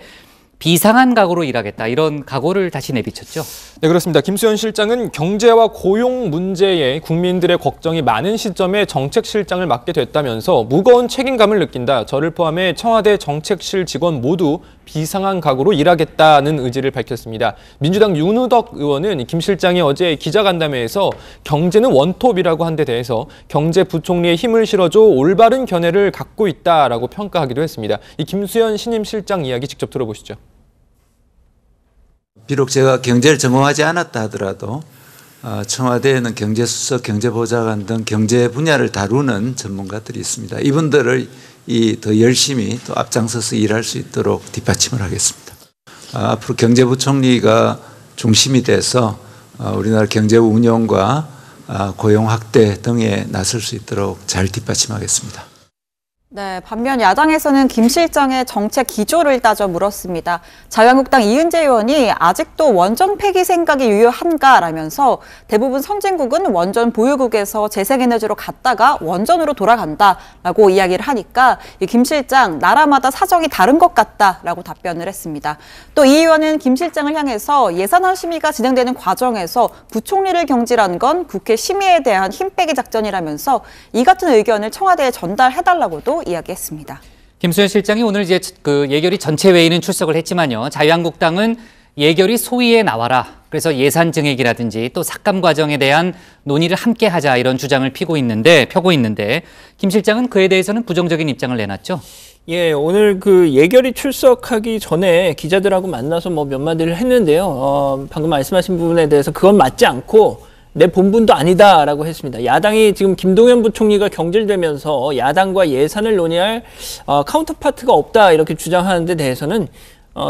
비상한 각오로 일하겠다, 이런 각오를 다시 내비쳤죠. 네, 그렇습니다. 김수현 실장은 경제와 고용 문제에 국민들의 걱정이 많은 시점에 정책실장을 맡게 됐다면서 무거운 책임감을 느낀다. 저를 포함해 청와대 정책실 직원 모두 비상한 각오로 일하겠다는 의지를 밝혔습니다. 민주당 윤우덕 의원은 김 실장이 어제 기자간담회에서 경제는 원톱이라고 한 데 대해서 경제부총리의 힘을 실어줘 올바른 견해를 갖고 있다라고 평가하기도 했습니다. 이 김수현 신임 실장 이야기 직접 들어보시죠. 비록 제가 경제를 전공하지 않았다 하더라도 청와대에는 경제수석, 경제보좌관 등 경제 분야를 다루는 전문가들이 있습니다. 이분들의 더 열심히 또 앞장서서 일할 수 있도록 뒷받침을 하겠습니다. 앞으로 경제부총리가 중심이 돼서 우리나라 경제 운영과 고용 확대 등에 나설 수 있도록 잘 뒷받침하겠습니다. 네, 반면 야당에서는 김 실장의 정책 기조를 따져 물었습니다. 자유한국당 이은재 의원이 아직도 원전 폐기 생각이 유효한가라면서 대부분 선진국은 원전 보유국에서 재생에너지로 갔다가 원전으로 돌아간다라고 이야기를 하니까 김 실장 나라마다 사정이 다른 것 같다라고 답변을 했습니다. 또 이 의원은 김 실장을 향해서 예산안 심의가 진행되는 과정에서 부총리를 경질한 건 국회 심의에 대한 힘빼기 작전이라면서 이 같은 의견을 청와대에 전달해달라고도 이야기했습니다. 김수현 실장이 오늘 이제 그 예결위 전체 회의는 출석을 했지만요. 자유한국당은 예결위 소위에 나와라. 그래서 예산 증액이라든지 또 삭감 과정에 대한 논의를 함께 하자 이런 주장을 펴고 있는데 김 실장은 그에 대해서는 부정적인 입장을 내놨죠. 예, 오늘 그 예결위 출석하기 전에 기자들하고 만나서 뭐 몇 마디를 했는데요. 방금 말씀하신 부분에 대해서 그건 맞지 않고 내 본분도 아니다라고 했습니다. 야당이 지금 김동연 부총리가 경질되면서 야당과 예산을 논의할 카운터파트가 없다 이렇게 주장하는 데 대해서는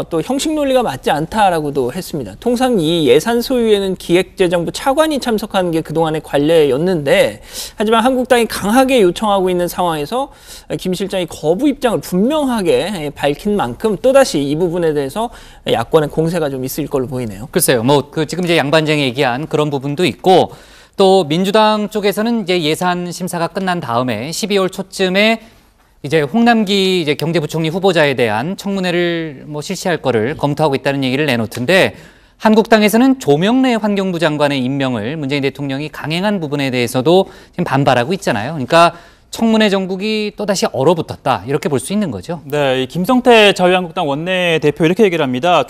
또 형식 논리가 맞지 않다라고도 했습니다. 통상 이 예산 소위에는 기획재정부 차관이 참석하는 게 그동안의 관례였는데 하지만 한국당이 강하게 요청하고 있는 상황에서 김 실장이 거부 입장을 분명하게 밝힌 만큼 또다시 이 부분에 대해서 야권의 공세가 좀 있을 걸로 보이네요. 글쎄요. 지금 이제 양반장이 얘기한 그런 부분도 있고 또 민주당 쪽에서는 이제 예산 심사가 끝난 다음에 12월 초쯤에 이제 홍남기 이제 경제부총리 후보자에 대한 청문회를 실시할 거를 검토하고 있다는 얘기를 내놓던데 한국당에서는 조명래 환경부 장관의 임명을 문재인 대통령이 강행한 부분에 대해서도 지금 반발하고 있잖아요. 그러니까 청문회 정국이 또다시 얼어붙었다 이렇게 볼 수 있는 거죠. 네, 김성태 자유한국당 원내대표 이렇게 얘기를 합니다.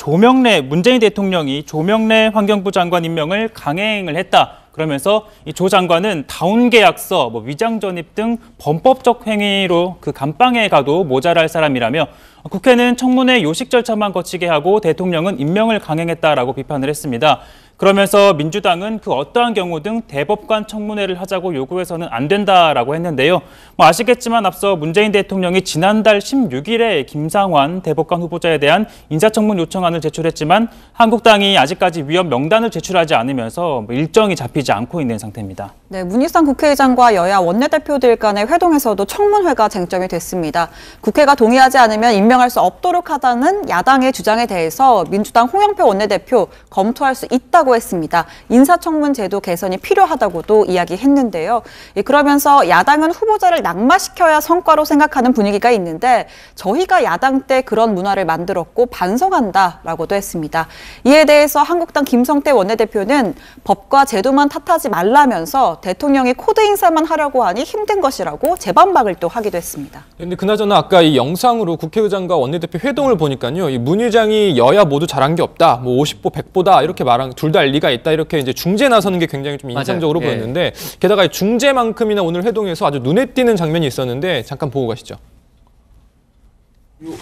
문재인 대통령이 조명래 환경부 장관 임명을 강행을 했다. 그러면서 이 조 장관은 다운 계약서, 위장 전입 등 범법적 행위로 그 감방에 가도 모자랄 사람이라며 국회는 청문회 요식 절차만 거치게 하고 대통령은 임명을 강행했다라고 비판을 했습니다. 그러면서 민주당은 그 어떠한 경우든 대법관 청문회를 하자고 요구해서는 안 된다라고 했는데요. 아시겠지만 앞서 문재인 대통령이 지난달 16일에 김상환 대법관 후보자에 대한 인사청문 요청안을 제출했지만 한국당이 아직까지 위헌 명단을 제출하지 않으면서 일정이 잡히지 않고 있는 상태입니다. 네, 문희상 국회의장과 여야 원내대표들 간의 회동에서도 청문회가 쟁점이 됐습니다. 국회가 동의하지 않으면 임명할 수 없도록 하다는 야당의 주장에 대해서 민주당 홍영표 원내대표 검토할 수 있다고 했습니다. 인사청문 제도 개선이 필요하다고도 이야기했는데요. 그러면서 야당은 후보자를 낙마시켜야 성과로 생각하는 분위기가 있는데 저희가 야당 때 그런 문화를 만들었고 반성한다라고도 했습니다. 이에 대해서 한국당 김성태 원내대표는 법과 제도만 탓하지 말라면서 대통령이 코드 인사만 하려고 하니 힘든 것이라고 재반박을 또 하기도 했습니다. 그런데 그나저나 아까 이 영상으로 국회의장과 원내대표 회동을 보니까요. 이 문 의장이 여야 모두 잘한 게 없다. 50보 100보다 이렇게 말한 둘 다 일리가 있다. 이렇게 이제 중재 나서는 게 굉장히 좀 인상적으로 보였는데 게다가 중재만큼이나 오늘 회동에서 아주 눈에 띄는 장면이 있었는데 잠깐 보고 가시죠.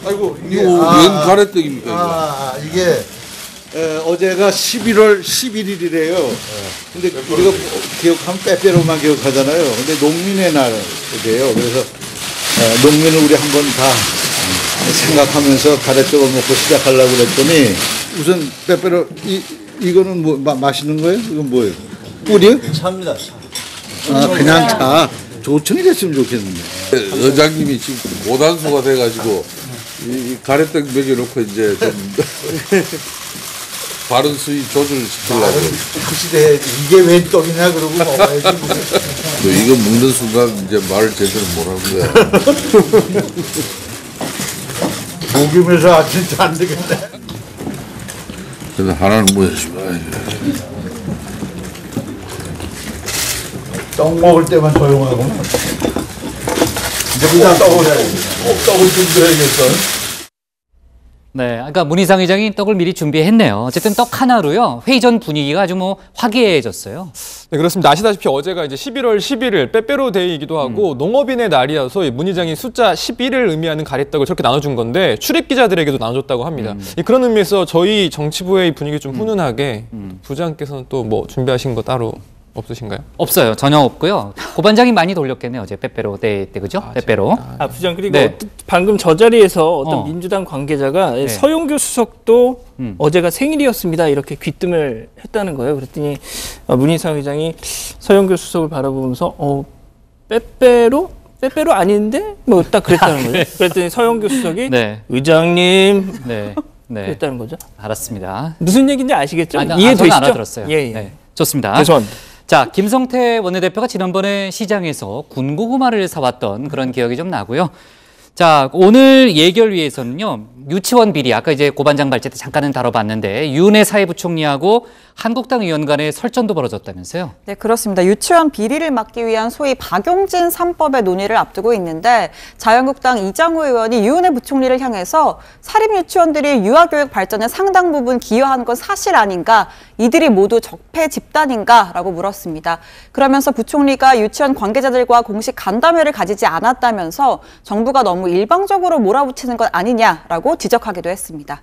아이고 이거 웬 가래떡입니까 이게 어제가 11월 11일이래요. 근데 우리가 기억하면 빼빼로만 기억하잖아요. 근데 농민의 날이래요. 그래서 농민을 우리 한번 다 생각하면서 가래떡을 먹고 시작하려고 그랬더니 우선 빼빼로 이거는 뭐 맛있는 거예요? 이건 뭐예요? 꿀이요? 차입니다. 차. 그냥 차. 조청이 됐으면 좋겠는데. 의장님이 지금 고단수가 돼가지고 이 가래떡 먹여놓고 이제 좀 바른 수위 조절시키려고. 그 시대에 이게 웬 떡이냐 그러고 먹어야지. 너 이거 먹는 순간 이제 말을 제대로 못하는 거야. 목이면서 아 진짜 안 되겠네. 그래서 하나는 뭐였지만 떡 먹을 때만 조용하고 이제 그냥 떡을 해야지. 떡을 준비해야겠어. 네, 그러니까 문희상 의장이 떡을 미리 준비했네요. 어쨌든 떡 하나로요. 회의 전 분위기가 아주 화기애애해졌어요. 네, 그렇습니다. 아시다시피 어제가 이제 11월 11일 빼빼로 데이이기도 하고 농업인의 날이어서 문 의장이 숫자 11을 의미하는 가래떡을 저렇게 나눠준 건데 출입 기자들에게도 나눠줬다고 합니다. 그런 의미에서 저희 정치부의 분위기 좀 훈훈하게 부장께서는 또 뭐 준비하신 거 따로 없으신가요? 없어요. 전혀 없고요. 고반장이 많이 돌렸겠네요. 어제 빼빼로 때 그죠? 빼빼로. 부장 그리고 네. 방금 저 자리에서 어떤 민주당 관계자가 네. 서영교 수석도 어제가 생일이었습니다. 이렇게 귀뜸을 했다는 거예요. 그랬더니 문희상 의장이 서영교 수석을 바라보면서 빼빼로 아닌데? 뭐 딱 그랬다는 거죠. 그랬더니 서영교 수석이 네. 의장님 네. 그랬다는 거죠. 알았습니다. 무슨 얘기인지 아시겠죠? 저는 이해되시죠? 알아들었어요. 예. 네. 좋습니다. 죄송합니다. 자, 김성태 원내대표가 지난번에 시장에서 군고구마를 사왔던 그런 기억이 좀 나고요. 자, 오늘 예결위에서는요, 유치원 비리, 아까 이제 고반장 발제 때 잠깐은 다뤄봤는데, 윤해 사회부총리하고 한국당 의원 간의 설전도 벌어졌다면서요? 네, 그렇습니다. 유치원 비리를 막기 위한 소위 박용진 3법의 논의를 앞두고 있는데 자유한국당 이장우 의원이 유은혜 부총리를 향해서 사립유치원들이 유아교육 발전에 상당 부분 기여한 건 사실 아닌가? 이들이 모두 적폐 집단인가? 라고 물었습니다. 그러면서 부총리가 유치원 관계자들과 공식 간담회를 가지지 않았다면서 정부가 너무 일방적으로 몰아붙이는 것 아니냐라고 지적하기도 했습니다.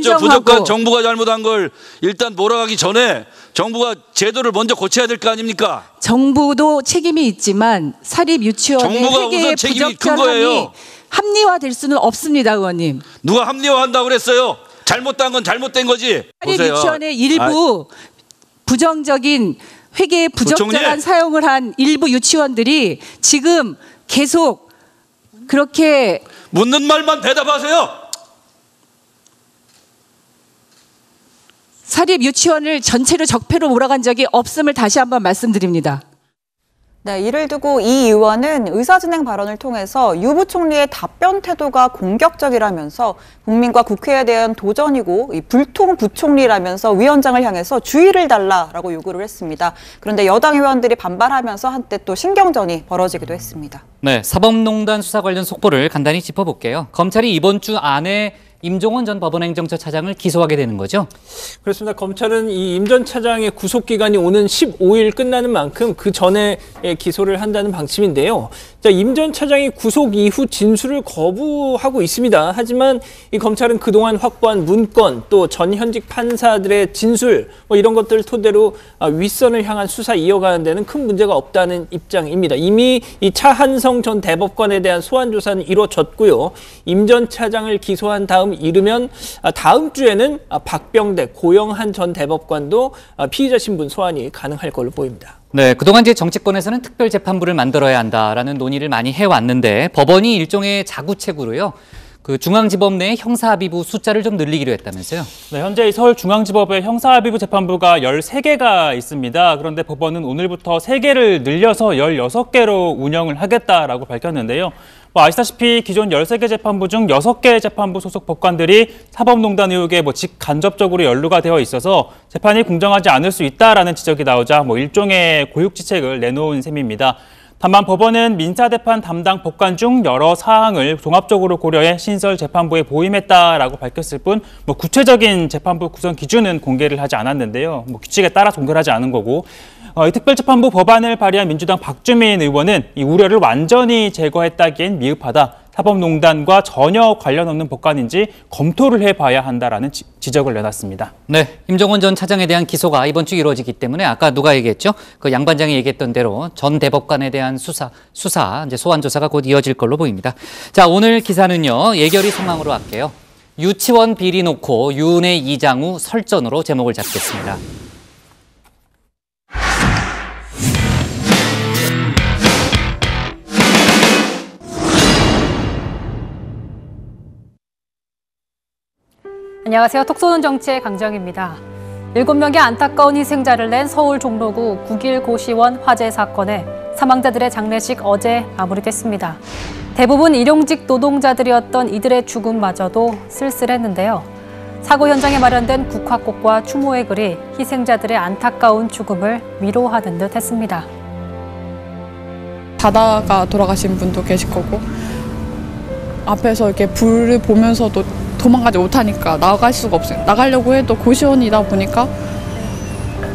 저 부족한 정부가 잘못한 걸 일단 몰아가기 전에 정부가 제도를 먼저 고쳐야 될 거 아닙니까? 정부도 책임이 있지만 사립 유치원의 회계의 부적절함이 합리화될 수는 없습니다, 의원님. 누가 합리화한다고 그랬어요? 잘못된 건 잘못된 거지. 사립 보세요. 유치원의 일부 부정적인 회계의 부적절한 부총리? 사용을 한 일부 유치원들이 지금 계속 그렇게 묻는 말만 대답하세요. 사립 유치원을 전체로 적폐로 몰아간 적이 없음을 다시 한번 말씀드립니다. 네, 이를 두고 이 의원은 의사진행 발언을 통해서 유 부총리의 답변 태도가 공격적이라면서 국민과 국회에 대한 도전이고 불통 부총리라면서 위원장을 향해서 주의를 달라라고 요구를 했습니다. 그런데 여당 의원들이 반발하면서 한때 또 신경전이 벌어지기도 했습니다. 네, 사법농단 수사 관련 속보를 간단히 짚어볼게요. 검찰이 이번 주 안에 임종원 전 법원행정처 차장을 기소하게 되는 거죠? 그렇습니다. 검찰은 이 임 전 차장의 구속기간이 오는 15일 끝나는 만큼 그 전에 기소를 한다는 방침인데요. 자, 임 전 차장이 구속 이후 진술을 거부하고 있습니다. 하지만 이 검찰은 그동안 확보한 문건 또 전 현직 판사들의 진술 뭐 이런 것들을 토대로 윗선을 향한 수사 이어가는 데는 큰 문제가 없다는 입장입니다. 이미 이 차한성 전 대법관에 대한 소환 조사는 이루어졌고요. 임 전 차장을 기소한 다음 이르면 다음 주에는 박병대, 고영한 전 대법관도 피의자 신분 소환이 가능할 걸로 보입니다. 네, 그동안 이제 정치권에서는 특별재판부를 만들어야 한다라는 논의를 많이 해왔는데 법원이 일종의 자구책으로요. 그 중앙지법 내 형사합의부 숫자를 좀 늘리기로 했다면서요? 네, 현재 서울중앙지법에 형사합의부 재판부가 13개가 있습니다. 그런데 법원은 오늘부터 3개를 늘려서 16개로 운영을 하겠다라고 밝혔는데요. 아시다시피 기존 13개 재판부 중 6개 재판부 소속 법관들이 사법농단 의혹에 직간접적으로 연루가 되어 있어서 재판이 공정하지 않을 수 있다라는 지적이 나오자 일종의 고육지책을 내놓은 셈입니다. 다만 법원은 민사재판 담당 법관 중 여러 사항을 종합적으로 고려해 신설 재판부에 보임했다라고 밝혔을 뿐 구체적인 재판부 구성 기준은 공개를 하지 않았는데요. 규칙에 따라 종결하지 않은 거고 이 특별재판부 법안을 발의한 민주당 박주민 의원은 이 우려를 완전히 제거했다기엔 미흡하다. 사법농단과 전혀 관련 없는 법관인지 검토를 해봐야 한다라는 지적을 내놨습니다. 네, 임종원 전 차장에 대한 기소가 이번 주 이루어지기 때문에 아까 누가 얘기했죠? 그 양 반장이 얘기했던 대로 전 대법관에 대한 수사 이제 소환 조사가 곧 이어질 걸로 보입니다. 자, 오늘 기사는요 예결위 상황으로 할게요. 유치원 비리 놓고 윤해 이장우 설전으로 제목을 잡겠습니다. 안녕하세요. 톡 쏘는 정치의 강정입니다. 7명의 안타까운 희생자를 낸 서울 종로구 9길 고시원 화재 사건에 사망자들의 장례식 어제 마무리됐습니다. 대부분 일용직 노동자들이었던 이들의 죽음마저도 쓸쓸했는데요. 사고 현장에 마련된 국화꽃과 추모의 글이 희생자들의 안타까운 죽음을 위로하는 듯 했습니다. 자다가 돌아가신 분도 계실 거고 앞에서 이렇게 불을 보면서도 도망가지 못하니까 나갈 수가 없어요. 나가려고 해도 고시원이다 보니까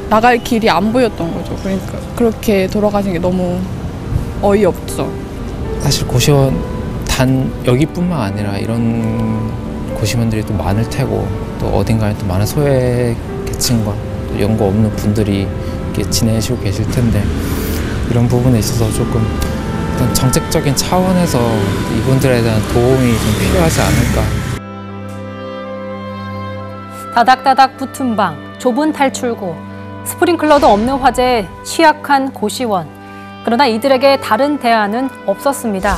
나갈 길이 안 보였던 거죠. 그러니까 그렇게 돌아가신 게 너무 어이없죠. 사실 고시원 단 여기뿐만 아니라 이런 고시원들이 또 많을 테고 또 어딘가에 또 많은 소외계층과 연고 없는 분들이 이렇게 지내시고 계실 텐데 이런 부분에 있어서 조금 일단 정책적인 차원에서 이분들에 대한 도움이 좀 필요하지 않을까. 다닥다닥 붙은 방, 좁은 탈출구, 스프링클러도 없는 화재에 취약한 고시원. 그러나 이들에게 다른 대안은 없었습니다.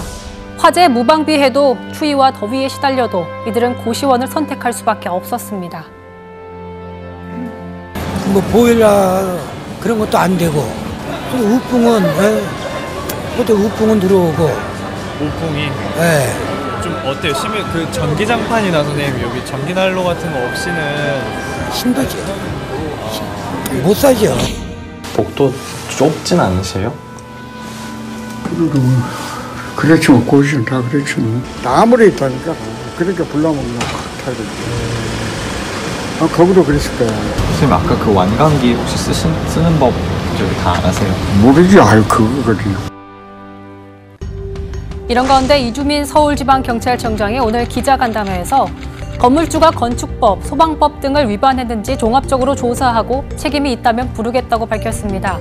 화재에 무방비해도 추위와 더위에 시달려도 이들은 고시원을 선택할 수밖에 없었습니다. 뭐 보일러 그런 것도 안 되고, 우풍은 그때 우풍은 들어오고. 우풍이? 네. 좀 어때요? 심해 그 전기장판이나 선생님 여기 전기난로 같은 거 없이는 힘들죠. 못 살죠. 복도 좁진 않으세요? 그래도 그렇지 뭐 고시는 다 그렇지 뭐. 나무를 있다니까 그렇게 불나면 타야 되지. 거기도 그랬을 거야. 선생님 아까 그 완강기 혹시 쓰는 법 저기 다 아세요? 모르지. 아유 그거거든요. 이런 가운데 이주민 서울지방경찰청장이 오늘 기자간담회에서 건물주가 건축법, 소방법 등을 위반했는지 종합적으로 조사하고 책임이 있다면 부르겠다고 밝혔습니다.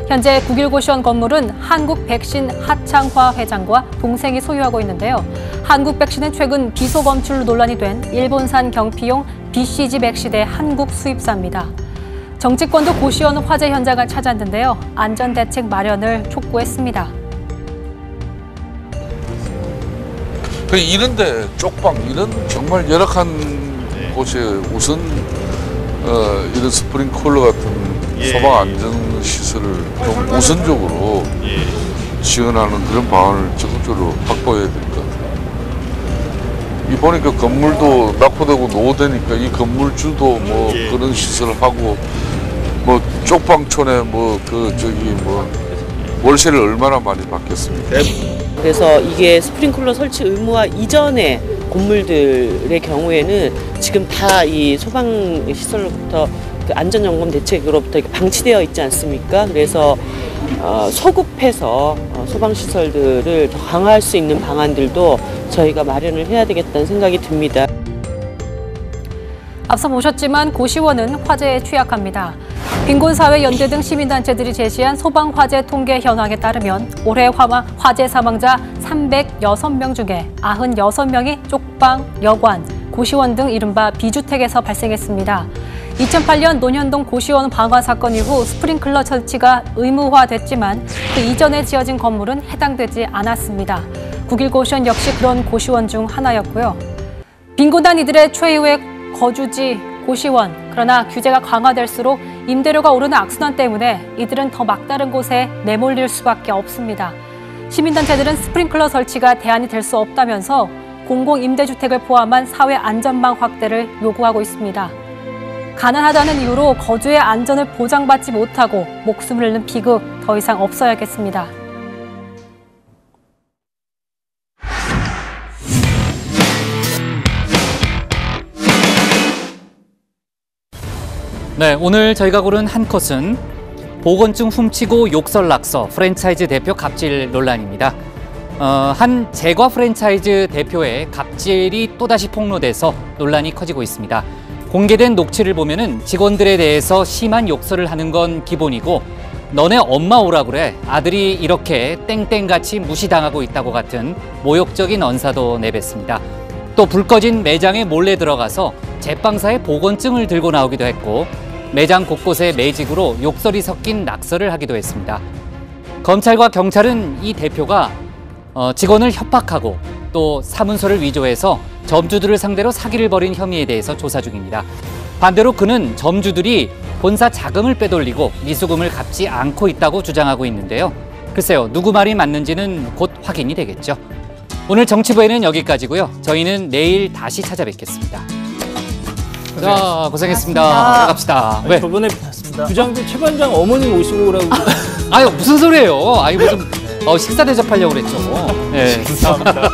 현재 9.19시원 건물은 한국백신 하창화 회장과 동생이 소유하고 있는데요. 한국백신은 최근 비소검출 논란이 된 일본산 경피용 BCG 백신의 한국 수입사입니다. 정치권도 고시원 화재 현장을 찾았는데요. 안전대책 마련을 촉구했습니다. 이런데 쪽방 이런 정말 열악한 곳에 우선 이런 스프링클러 같은 소방 안전 시설을 좀 우선적으로 지원하는 그런 방안을 적극적으로 확보해야 될 것 같아요. 이 보니까 건물도 낙후되고 노후되니까 이 건물주도 뭐 그런 시설을 하고 뭐 쪽방촌에 뭐 월세를 얼마나 많이 받겠습니까? 그래서 이게 스프링클러 설치 의무화 이전의 건물들의 경우에는 지금 다 이 소방 시설로부터 그 안전점검 대책으로부터 방치되어 있지 않습니까? 그래서 소급해서 소방 시설들을 더 강화할 수 있는 방안들도 저희가 마련을 해야 되겠다는 생각이 듭니다. 앞서 보셨지만 고시원은 화재에 취약합니다. 빈곤사회연대 등 시민단체들이 제시한 소방화재 통계 현황에 따르면 올해 화재 사망자 306명 중에 96명이 쪽방, 여관, 고시원 등 이른바 비주택에서 발생했습니다. 2008년 논현동 고시원 방화 사건 이후 스프링클러 설치가 의무화됐지만 그 이전에 지어진 건물은 해당되지 않았습니다. 9.19 고시원 역시 그런 고시원 중 하나였고요. 빈곤한 이들의 최후의 거주지 고시원. 그러나 규제가 강화될수록 임대료가 오르는 악순환 때문에 이들은 더 막다른 곳에 내몰릴 수밖에 없습니다. 시민단체들은 스프링클러 설치가 대안이 될 수 없다면서 공공임대주택을 포함한 사회 안전망 확대를 요구하고 있습니다. 가난하다는 이유로 거주의 안전을 보장받지 못하고 목숨을 잃는 비극 더 이상 없어야겠습니다. 네, 오늘 저희가 고른 한 컷은 보건증 훔치고 욕설 낙서 프랜차이즈 대표 갑질 논란입니다. 한 제과 프랜차이즈 대표의 갑질이 또다시 폭로돼서 논란이 커지고 있습니다. 공개된 녹취를 보면은 직원들에 대해서 심한 욕설을 하는 건 기본이고 너네 엄마 오라 그래 아들이 이렇게 땡땡같이 무시당하고 있다고 같은 모욕적인 언사도 내뱉습니다. 또 불 꺼진 매장에 몰래 들어가서 제빵사의 보건증을 들고 나오기도 했고 매장 곳곳에 매직으로 욕설이 섞인 낙서를 하기도 했습니다. 검찰과 경찰은 이 대표가 직원을 협박하고 또 사문서를 위조해서 점주들을 상대로 사기를 벌인 혐의에 대해서 조사 중입니다. 반대로 그는 점주들이 본사 자금을 빼돌리고 미수금을 갚지 않고 있다고 주장하고 있는데요. 글쎄요, 누구 말이 맞는지는 곧 확인이 되겠죠. 오늘 정치부에는 여기까지고요. 저희는 내일 다시 찾아뵙겠습니다. 자, 고생했습니다. 갑시다. 왜? 저번에 부장들 최반장 어머니 모시고 오라고. 아유, 무슨 소리예요? 아유, 무슨 식사 대접하려고 그랬죠. 네. 감사합니다.